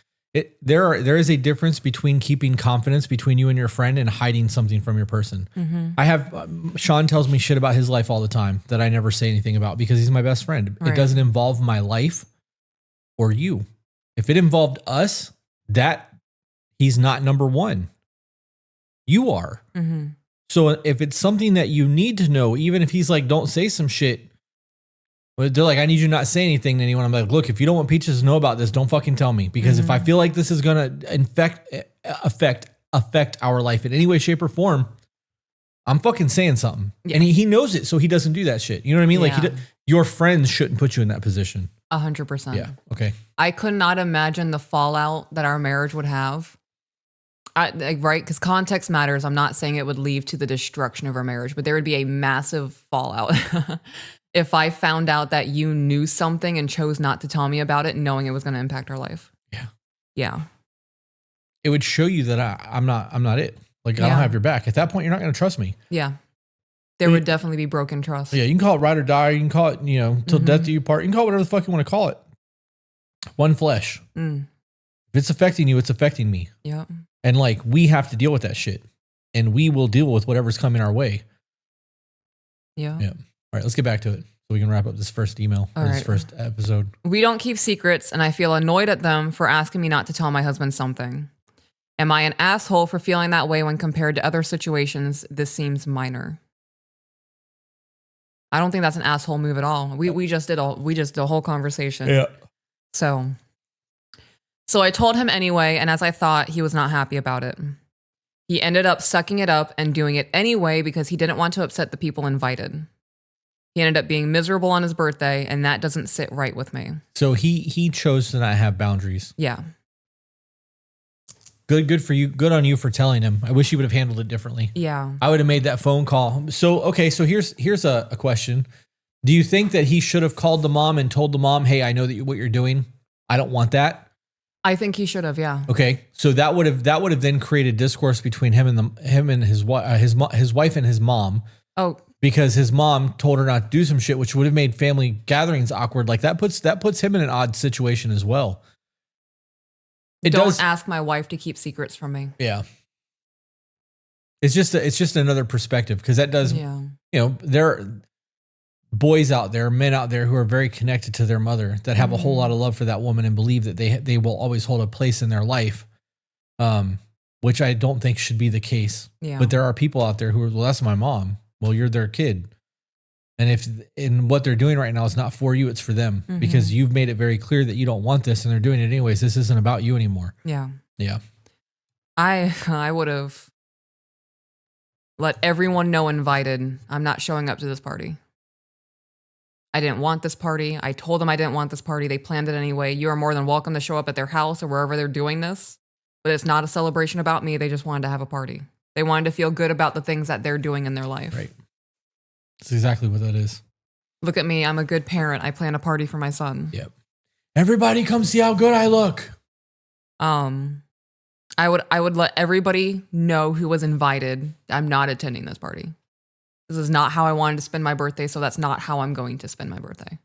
There is a difference between keeping confidence between you and your friend and hiding something from your person. I have, Sean tells me shit about his life all the time that I never say anything about because he's my best friend. Right. It doesn't involve my life or you. If it involved us, that he's not number one. You are. So if it's something that you need to know, even if he's like, don't say some shit, but they're like, I need you not to say anything to anyone. I'm like, look, if you don't want Peaches to know about this, don't fucking tell me. Because if I feel like this is going to affect our life in any way, shape, or form, I'm fucking saying something. Yeah. And he knows it, so he doesn't do that shit. You know what I mean? Yeah. Like your friends shouldn't put you in that position. 100%. Yeah. Okay. I could not imagine the fallout that our marriage would have. Right? Because context matters. I'm not saying it would lead to the destruction of our marriage, but there would be a massive fallout if I found out that you knew something and chose not to tell me about it, knowing it was going to impact our life. Yeah. Yeah. It would show you that I'm not it. Like, I don't have your back. At that point, you're not going to trust me. Yeah. There would definitely be broken trust. Yeah. You can call it ride or die. You can call it, till death do you part. You can call it whatever the fuck you want to call it. One flesh. If it's affecting you, it's affecting me. Yeah. And like, we have to deal with that shit and we will deal with whatever's coming our way. Yeah. Yeah. All right. Let's get back to it so we can wrap up this first email or this first episode. We don't keep secrets and I feel annoyed at them for asking me not to tell my husband something. Am I an asshole for feeling that way when compared to other situations? This seems minor. I don't think that's an asshole move at all. We just did a whole conversation. Yeah. So I told him anyway, and as I thought, he was not happy about it. He ended up sucking it up and doing it anyway because he didn't want to upset the people invited. He ended up being miserable on his birthday, and that doesn't sit right with me. So he chose to not have boundaries. Yeah. Good for you. Good on you for telling him. I wish you would have handled it differently. Yeah. I would have made that phone call. So, okay, so here's a question. Do you think that he should have called the mom and told the mom, hey, I know that what you're doing, I don't want that? I think he should have, yeah. Okay, so that would have then created discourse between him and his wife and his mom. Oh, because his mom told her not to do some shit, which would have made family gatherings awkward. Like that puts him in an odd situation as well. Don't ask my wife to keep secrets from me. Yeah, it's just another perspective because that does. Yeah. There are boys out there, men out there who are very connected to their mother that have a whole lot of love for that woman and believe that they will always hold a place in their life, which I don't think should be the case. Yeah. But there are people out there who are, well, that's my mom. Well, you're their kid. And if in what they're doing right now is not for you, it's for them because you've made it very clear that you don't want this and they're doing it anyways. This isn't about you anymore. Yeah. Yeah. I would have let everyone know invited. I'm not showing up to this party. I didn't want this party. I told them I didn't want this party. They planned it anyway. You are more than welcome to show up at their house or wherever they're doing this. But it's not a celebration about me. They just wanted to have a party. They wanted to feel good about the things that they're doing in their life. Right. That's exactly what that is. Look at me. I'm a good parent. I plan a party for my son. Yep. Everybody come see how good I look. I would let everybody know who was invited. I'm not attending this party. This is not how I wanted to spend my birthday, so that's not how I'm going to spend my birthday.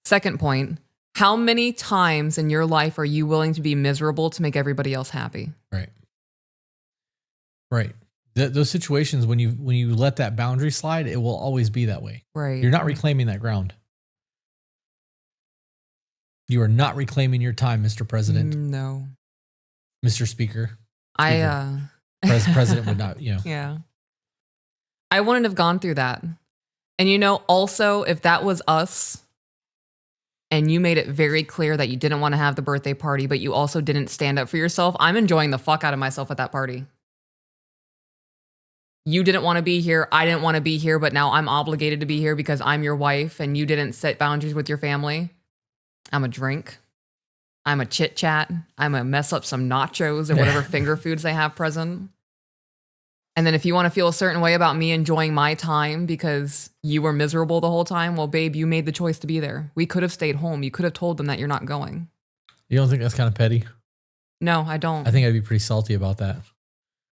Second point, how many times in your life are you willing to be miserable to make everybody else happy? Right. Right. Those situations when you let that boundary slide, it will always be that way. Right. You're not reclaiming that ground. You are not reclaiming your time, Mr. President. No. Mr. Speaker. President would not, Yeah. I wouldn't have gone through that. And also, if that was us and you made it very clear that you didn't want to have the birthday party, but you also didn't stand up for yourself, I'm enjoying the fuck out of myself at that party. You didn't want to be here. I didn't want to be here, but now I'm obligated to be here because I'm your wife and you didn't set boundaries with your family. I'm a drink. I'm a chit chat. I'm a mess up some nachos or whatever finger foods they have present. And then if you want to feel a certain way about me enjoying my time because you were miserable the whole time, well, babe, you made the choice to be there. We could have stayed home. You could have told them that you're not going. You don't think that's kind of petty? No, I don't. I think I'd be pretty salty about that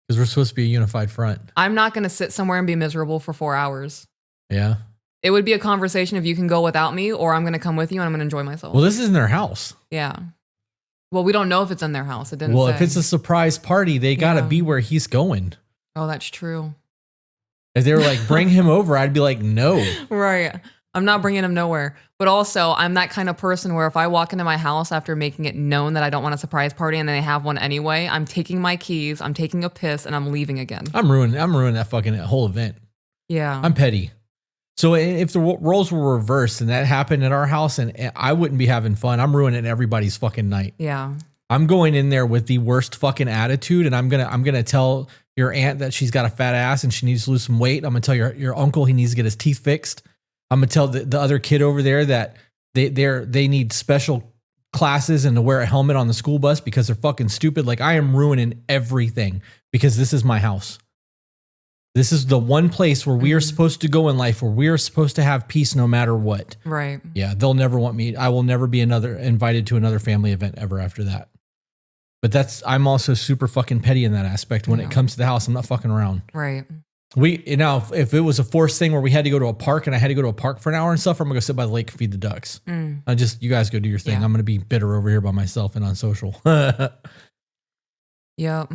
because we're supposed to be a unified front. I'm not going to sit somewhere and be miserable for 4 hours. Yeah. It would be a conversation if you can go without me or I'm going to come with you and I'm going to enjoy myself. Well, this isn't their house. Yeah. Well, we don't know if it's in their house. It didn't Well, say. if it's a surprise party, they got to be where he's going. Oh, that's true. If they were like, bring him over, I'd be like, no. Right. I'm not bringing him nowhere. But also, I'm that kind of person where if I walk into my house after making it known that I don't want a surprise party and then they have one anyway, I'm taking my keys, I'm taking a piss, and I'm leaving again. I'm ruining that fucking whole event. Yeah. I'm petty. So if the roles were reversed and that happened at our house and I wouldn't be having fun, I'm ruining everybody's fucking night. Yeah. I'm going in there with the worst fucking attitude and I'm gonna tell your aunt that she's got a fat ass and she needs to lose some weight. I'm gonna tell your uncle he needs to get his teeth fixed. I'm gonna tell the other kid over there that they need special classes and to wear a helmet on the school bus because they're fucking stupid. Like I am ruining everything because this is my house. This is the one place where we are supposed to go in life, where we are supposed to have peace no matter what. Right. Yeah, they'll never want me. I will never be invited to another family event ever after that. But I'm also super fucking petty in that aspect. When it comes to the house, I'm not fucking around. Right. If it was a forced thing where we had to go to a park and I had to go to a park for an hour and stuff, I'm gonna go sit by the lake and feed the ducks. You guys go do your thing. Yeah. I'm gonna be bitter over here by myself and on social. Yeah.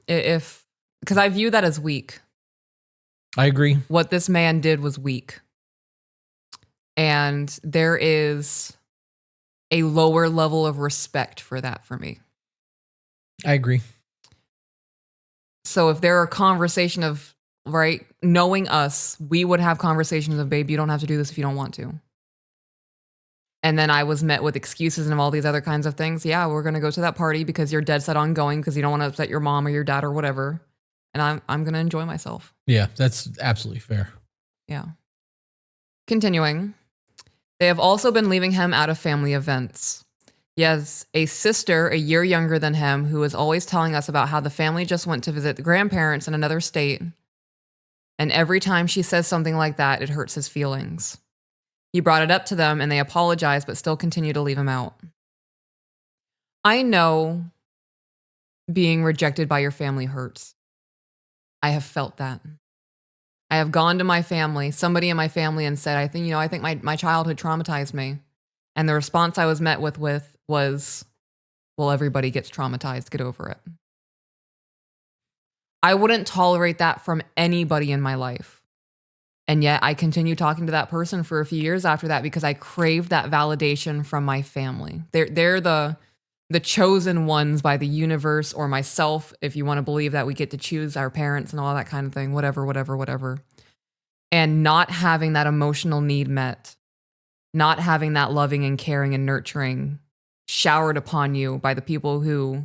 Because I view that as weak. I agree. What this man did was weak. And there is a lower level of respect for that for me. I agree. So if there are conversation of, right, knowing us, we would have conversations of, babe, you don't have to do this if you don't want to. And then I was met with excuses and all these other kinds of things. Yeah, we're going to go to that party because you're dead set on going because you don't want to upset your mom or your dad or whatever. And I'm going to enjoy myself. Yeah, that's absolutely fair. Yeah. Continuing. They have also been leaving him out of family events. He has a sister a year younger than him who is always telling us about how the family just went to visit the grandparents in another state. And every time she says something like that, it hurts his feelings. He brought it up to them and they apologized, but still continue to leave him out. I know being rejected by your family hurts. I have felt that. I have gone to my family, somebody in my family, and said, I think my childhood traumatized me. And the response I was met with was, well, everybody gets traumatized, get over it. I wouldn't tolerate that from anybody in my life. And yet I continued talking to that person for a few years after that because I craved that validation from my family. They're the chosen ones by the universe or myself, if you want to believe that we get to choose our parents and all that kind of thing, whatever. and not having that emotional need met, not having that loving and caring and nurturing showered upon you by the people who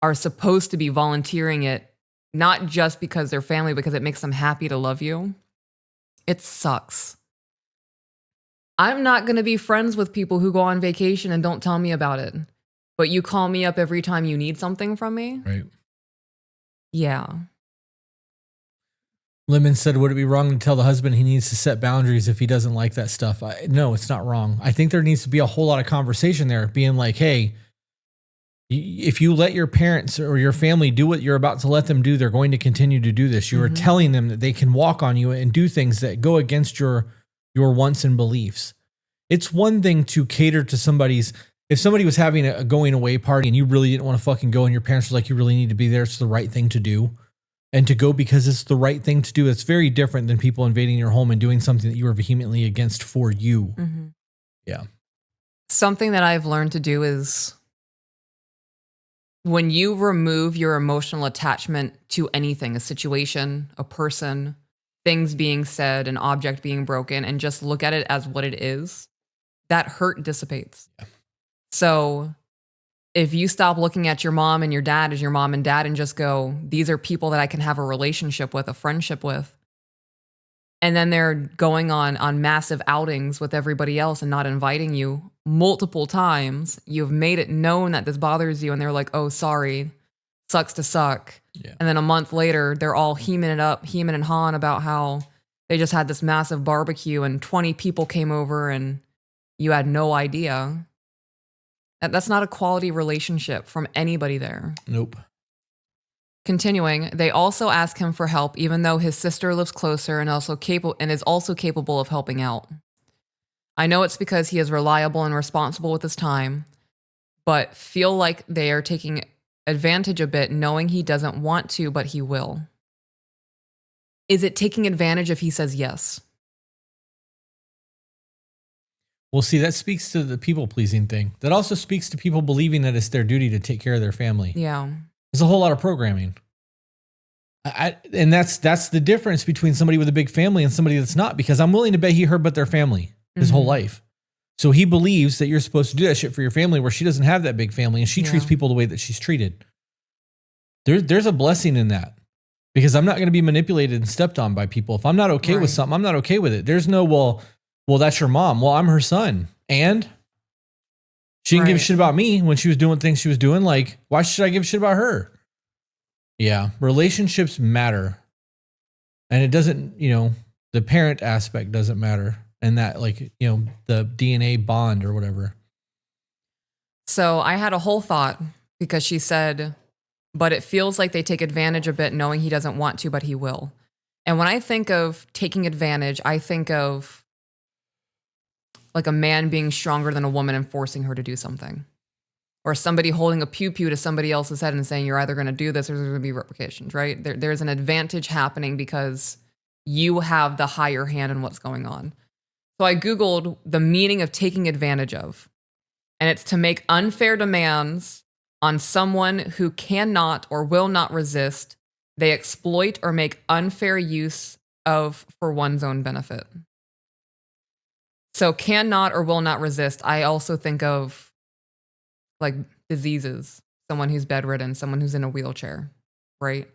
are supposed to be volunteering it, not just because they're family, because it makes them happy to love you. It sucks. I'm not going to be friends with people who go on vacation and don't tell me about it, but you call me up every time you need something from me. Right. Yeah. Lemon said, would it be wrong to tell the husband he needs to set boundaries if he doesn't like that stuff? No, it's not wrong. I think there needs to be a whole lot of conversation there, being like, hey, if you let your parents or your family do what you're about to let them do, they're going to continue to do this. You are telling them that they can walk on you and do things that go against your wants and beliefs. It's one thing to cater to somebody's, if somebody was having a going away party and you really didn't want to fucking go and your parents were like, you really need to be there, it's the right thing to do. And to go because it's the right thing to do. It's very different than people invading your home and doing something that you are vehemently against for you. Mm-hmm. Yeah. Something that I've learned to do is when you remove your emotional attachment to anything, a situation, a person, things being said, an object being broken, and just look at it as what it is, that hurt dissipates. Yeah. So if you stop looking at your mom and your dad as your mom and dad and just go, these are people that I can have a relationship with, a friendship with, and then they're going on massive outings with everybody else and not inviting you multiple times, you've made it known that this bothers you, and they're like, oh, sorry, sucks to suck. Yeah. And then a month later, they're all hemming and hawing about how they just had this massive barbecue and 20 people came over and you had no idea. That's not a quality relationship from anybody there. Nope. Continuing, they also ask him for help, even though his sister lives closer and is also capable of helping out. I know it's because he is reliable and responsible with his time, but feel like they are taking advantage a bit, knowing he doesn't want to, but he will. Is it taking advantage if he says yes? Well, see, that speaks to the people-pleasing thing. That also speaks to people believing that it's their duty to take care of their family. Yeah. There's a whole lot of programming. And that's the difference between somebody with a big family and somebody that's not, because I'm willing to bet he heard about their family his whole life. So he believes that you're supposed to do that shit for your family where she doesn't have that big family and she treats people the way that she's treated. There's a blessing in that, because I'm not going to be manipulated and stepped on by people. If I'm not okay with something, I'm not okay with it. There's no, well, that's your mom. Well, I'm her son. And she didn't give a shit about me when she was doing things she was doing. Like, why should I give a shit about her? Yeah. Relationships matter. And it doesn't, the parent aspect doesn't matter. And that, like, the DNA bond or whatever. So I had a whole thought because she said, but it feels like they take advantage a bit, knowing he doesn't want to, but he will. And when I think of taking advantage, I think of like a man being stronger than a woman and forcing her to do something. Or somebody holding a pew-pew to somebody else's head and saying, you're either going to do this or there's going to be repercussions, right? There's an advantage happening because you have the higher hand in what's going on. So I Googled the meaning of taking advantage of, and it's to make unfair demands on someone who cannot or will not resist. They exploit or make unfair use of for one's own benefit. So cannot or will not resist. I also think of like diseases, someone who's bedridden, someone who's in a wheelchair, right?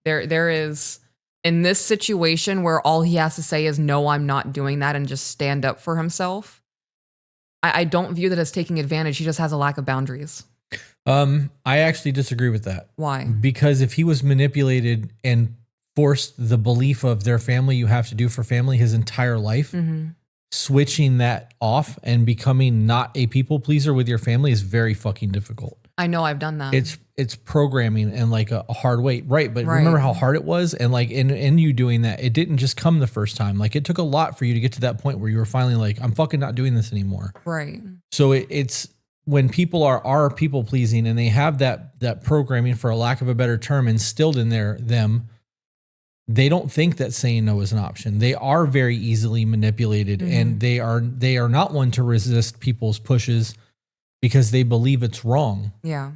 There is, in this situation where all he has to say is, no, I'm not doing that, and just stand up for himself, I don't view that as taking advantage. He just has a lack of boundaries. I actually disagree with that. Why? Because if he was manipulated and forced the belief of their family, you have to do for family his entire life, switching that off and becoming not a people pleaser with your family is very fucking difficult. I know, I've done that. It's programming and like a hard way. Right. But remember how hard it was? And like in you doing that, it didn't just come the first time. Like it took a lot for you to get to that point where you were finally like, I'm fucking not doing this anymore. Right. So it's when people are people pleasing and they have that programming, for a lack of a better term, instilled in them, they don't think that saying no is an option. They are very easily manipulated, and they are not one to resist people's pushes because they believe it's wrong. Yeah.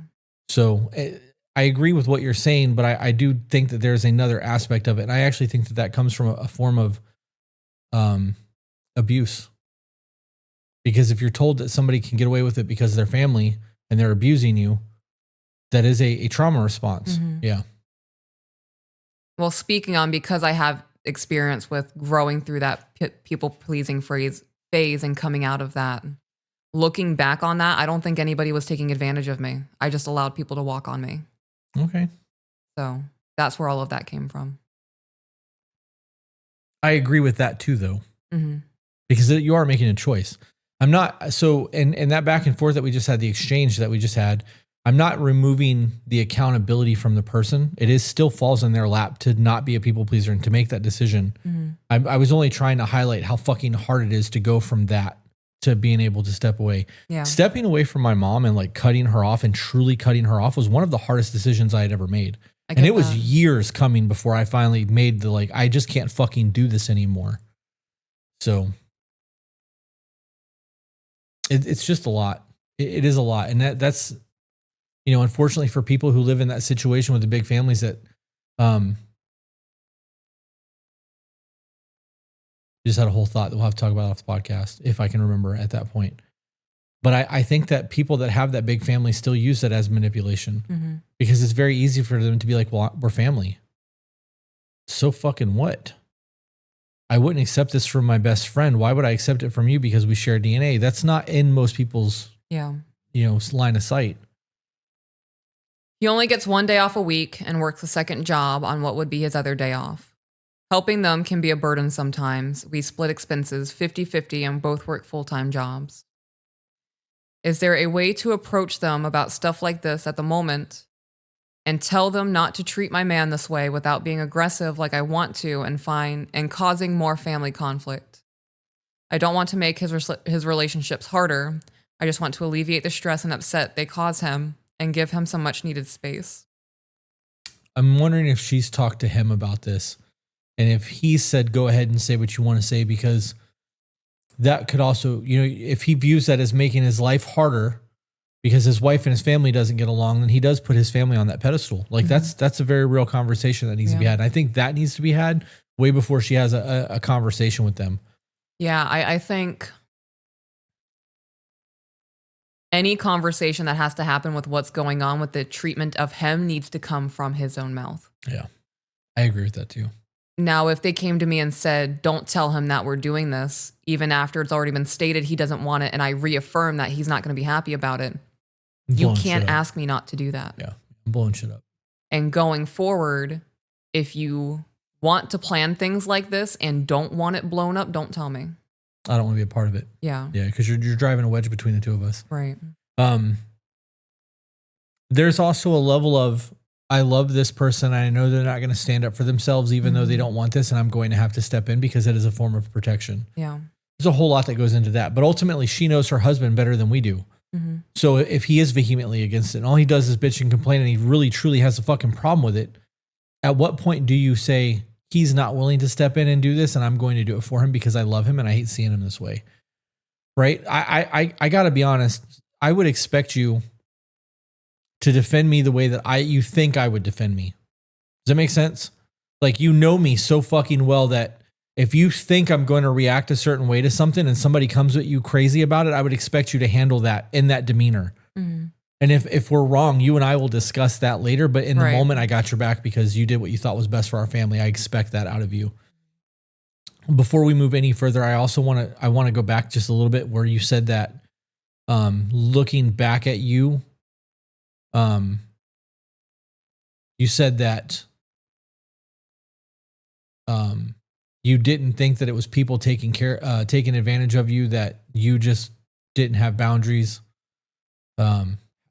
So I agree with what you're saying, but I do think that there's another aspect of it. And I actually think that comes from a form of abuse. Because if you're told that somebody can get away with it because they're family and they're abusing you, that is a trauma response. Mm-hmm. Yeah. Well, speaking on, because I have experience with growing through that people pleasing phase and coming out of that, looking back on that, I don't think anybody was taking advantage of me. I just allowed people to walk on me. Okay. So that's where all of that came from. I agree with that too, though, Mm-hmm. because you are making a choice. I'm not, so in that back and forth that we just had, the exchange that we just had, I'm not removing the accountability from the person. It is still falls in their lap to not be a people pleaser and to make that decision. Mm-hmm. I was only trying to highlight how fucking hard it is to go from that to being able to step away. Yeah. Stepping away from my mom and like cutting her off and truly cutting her off was one of the hardest decisions I had ever made. And it was years coming before I finally made the, like, I just can't fucking do this anymore. So it's just a lot. It is a lot. And that's, you know, unfortunately for people who live in that situation with the big families that, just had a whole thought that we'll have to talk about off the podcast if I can remember at that point. But I think that people that have that big family still use that as manipulation, Mm-hmm. because it's very easy for them to be like, well, we're family. So fucking what? I wouldn't accept this from my best friend. Why would I accept it from you because we share DNA? That's not in most people's, line of sight. He only gets 1 day off a week and works a second job on what would be his other day off. Helping them can be a burden sometimes. We split expenses 50-50 and both work full-time jobs. Is there a way to approach them about stuff like this at the moment and tell them not to treat my man this way without being aggressive like I want to and causing more family conflict? I don't want to make his relationships harder. I just want to alleviate the stress and upset they cause him and give him some much needed space. I'm wondering if she's talked to him about this and if he said, go ahead and say what you want to say, because that could also, if he views that as making his life harder because his wife and his family doesn't get along, then he does put his family on that pedestal. Like that's a very real conversation that needs to be had. And I think that needs to be had way before she has a conversation with them. Yeah, I think any conversation that has to happen with what's going on with the treatment of him needs to come from his own mouth. Yeah, I agree with that too. Now, if they came to me and said, don't tell him that we're doing this, even after it's already been stated he doesn't want it, and I reaffirm that he's not going to be happy about it, you can't ask me not to do that. Yeah, I'm blowing shit up. And going forward, if you want to plan things like this and don't want it blown up, don't tell me. I don't want to be a part of it. Yeah. Yeah, because you're driving a wedge between the two of us. Right. There's also a level of, I love this person. I know they're not going to stand up for themselves, even though they don't want this, and I'm going to have to step in because it is a form of protection. Yeah. There's a whole lot that goes into that. But ultimately, she knows her husband better than we do. Mm-hmm. So if he is vehemently against it and all he does is bitch and complain and he really, truly has a fucking problem with it, at what point do you say, he's not willing to step in and do this and I'm going to do it for him because I love him and I hate seeing him this way? Right? I got to be honest. I would expect you to defend me the way that you think I would defend me. Does that make sense? Like, you know me so fucking well that if you think I'm going to react a certain way to something and somebody comes at you crazy about it, I would expect you to handle that in that demeanor. Mm-hmm. And if we're wrong, you and I will discuss that later. But in the Right. moment, I got your back because you did what you thought was best for our family. I expect that out of you. Before we move any further, I also want to go back just a little bit where you said that, looking back at you, you said that, you didn't think that it was people taking advantage of you, that you just didn't have boundaries.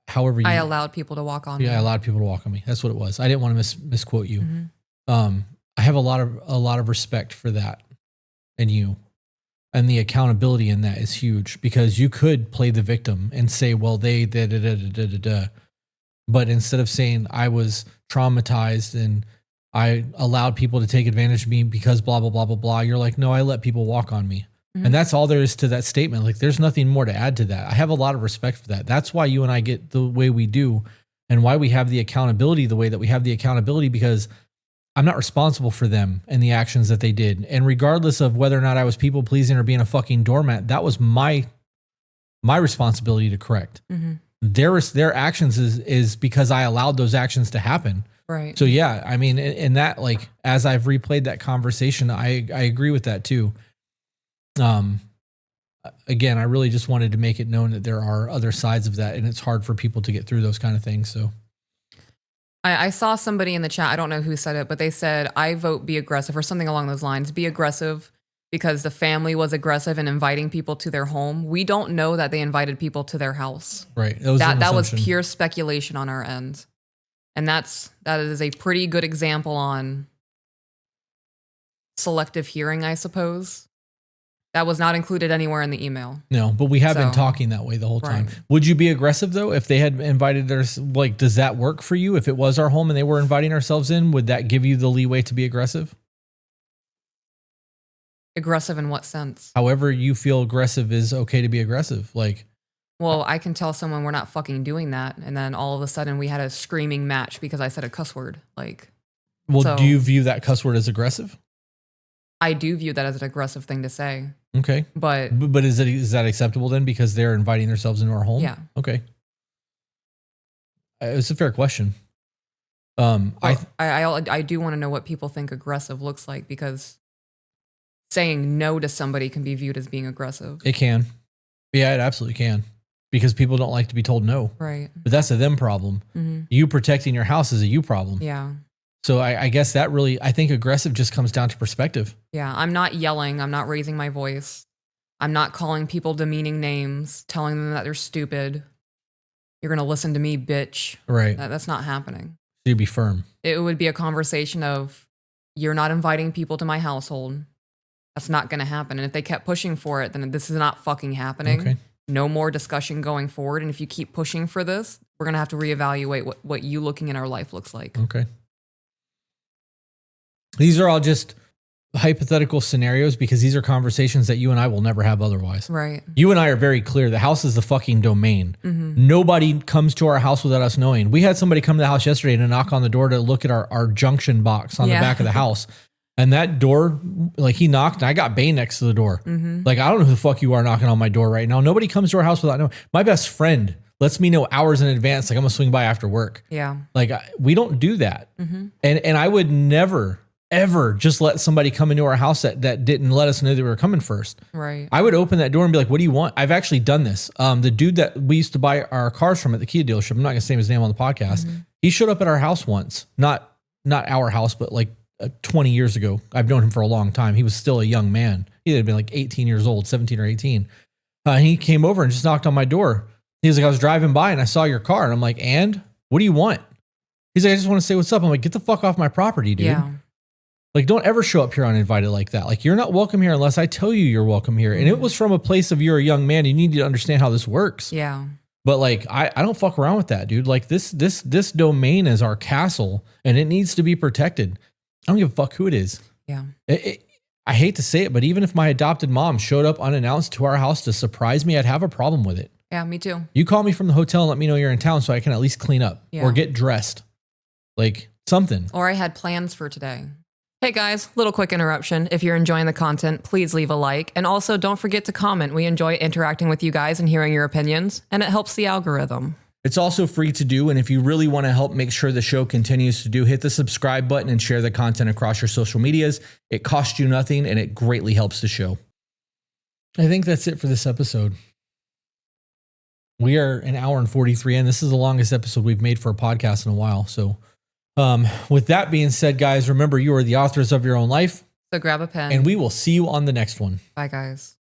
However, I allowed people to walk on me. Yeah, I allowed people to walk on me. That's what it was. I didn't want to misquote you. Mm-hmm. I have a lot of respect for that in you, and the accountability in that is huge, because you could play the victim and say, well, they da da da da da da. But instead of saying I was traumatized and I allowed people to take advantage of me because blah, blah, blah, blah, blah, you're like, no, I let people walk on me. And that's all there is to that statement. Like, there's nothing more to add to that. I have a lot of respect for that. That's why you and I get the way we do, and why we have the accountability the way that we have the accountability, because I'm not responsible for them and the actions that they did. And regardless of whether or not I was people pleasing or being a fucking doormat, that was my responsibility to correct. Mm-hmm. Their actions is because I allowed those actions to happen. Right. So yeah, I mean, in that, like, as I've replayed that conversation, I agree with that too. Again, I really just wanted to make it known that there are other sides of that, and it's hard for people to get through those kind of things. So I saw somebody in the chat, I don't know who said it, but they said, I vote be aggressive or something along those lines. Be aggressive because the family was aggressive in inviting people to their home. We don't know that they invited people to their house. Right. That was pure speculation on our end. And that is a pretty good example on selective hearing, I suppose. That was not included anywhere in the email. No, but we have been talking that way the whole time. Right. Would you be aggressive though if they had invited their, like, does that work for you? If it was our home and they were inviting ourselves in, would that give you the leeway to be aggressive? Aggressive in what sense? However you feel aggressive is okay to be aggressive. Like, well, I can tell someone we're not fucking doing that, and then all of a sudden we had a screaming match because I said a cuss word. Like, well, so, do you view that cuss word as aggressive? I do view that as an aggressive thing to say. Okay. But is that acceptable then because they're inviting themselves into our home? Yeah. Okay. It's a fair question. Well, I do want to know what people think aggressive looks like, because saying no to somebody can be viewed as being aggressive. It can. Yeah, it absolutely can. Because people don't like to be told no. Right. But that's a them problem. Mm-hmm. You protecting your house is a you problem. Yeah. So I guess that really, I think aggressive just comes down to perspective. Yeah. I'm not yelling. I'm not raising my voice. I'm not calling people demeaning names, telling them that they're stupid. You're going to listen to me, bitch. Right. That's not happening. So you'd be firm. It would be a conversation of, you're not inviting people to my household. That's not going to happen. And if they kept pushing for it, then this is not fucking happening. Okay. No more discussion going forward. And if you keep pushing for this, we're going to have to reevaluate what you looking in our life looks like. Okay. These are all just hypothetical scenarios because these are conversations that you and I will never have otherwise. Right. You and I are very clear. The house is the fucking domain. Mm-hmm. Nobody comes to our house without us knowing. We had somebody come to the house yesterday to knock on the door to look at our junction box on the back of the house. And that door, like, he knocked and I got Bane next to the door. Mm-hmm. Like, I don't know who the fuck you are knocking on my door right now. Nobody comes to our house without knowing. My best friend lets me know hours in advance, like, I'm going to swing by after work. Yeah. Like, we don't do that. Mm-hmm. And I would never, ever just let somebody come into our house that didn't let us know they were coming first. Right. I would open that door and be like, what do you want? I've actually done this. The dude that we used to buy our cars from at the Kia dealership, I'm not going to say his name on the podcast. Mm-hmm. He showed up at our house once. Not our house, but like 20 years ago. I've known him for a long time. He was still a young man. He had been like 18 years old, 17 or 18. He came over and just knocked on my door. He was like, I was driving by and I saw your car. And I'm like, and what do you want? He's like, I just want to say what's up. I'm like, get the fuck off my property, dude. Yeah. Like, don't ever show up here uninvited like that. Like, you're not welcome here unless I tell you you're welcome here. And it was from a place of, you're a young man. You need to understand how this works. Yeah. But like, I don't fuck around with that, dude. Like, this domain is our castle and it needs to be protected. I don't give a fuck who it is. Yeah. I hate to say it, but even if my adopted mom showed up unannounced to our house to surprise me, I'd have a problem with it. Yeah, me too. You call me from the hotel and let me know you're in town so I can at least clean up or get dressed. Like, something. Or I had plans for today. Hey guys, little quick interruption. If you're enjoying the content, please leave a like. And also don't forget to comment. We enjoy interacting with you guys and hearing your opinions, and it helps the algorithm. It's also free to do, and if you really want to help make sure the show continues to do, hit the subscribe button and share the content across your social medias. It costs you nothing, and it greatly helps the show. I think that's it for this episode. We are an hour and 43 in. This is the longest episode we've made for a podcast in a while. So with that being said, guys, remember you are the authors of your own life. So grab a pen. And we will see you on the next one. Bye, guys.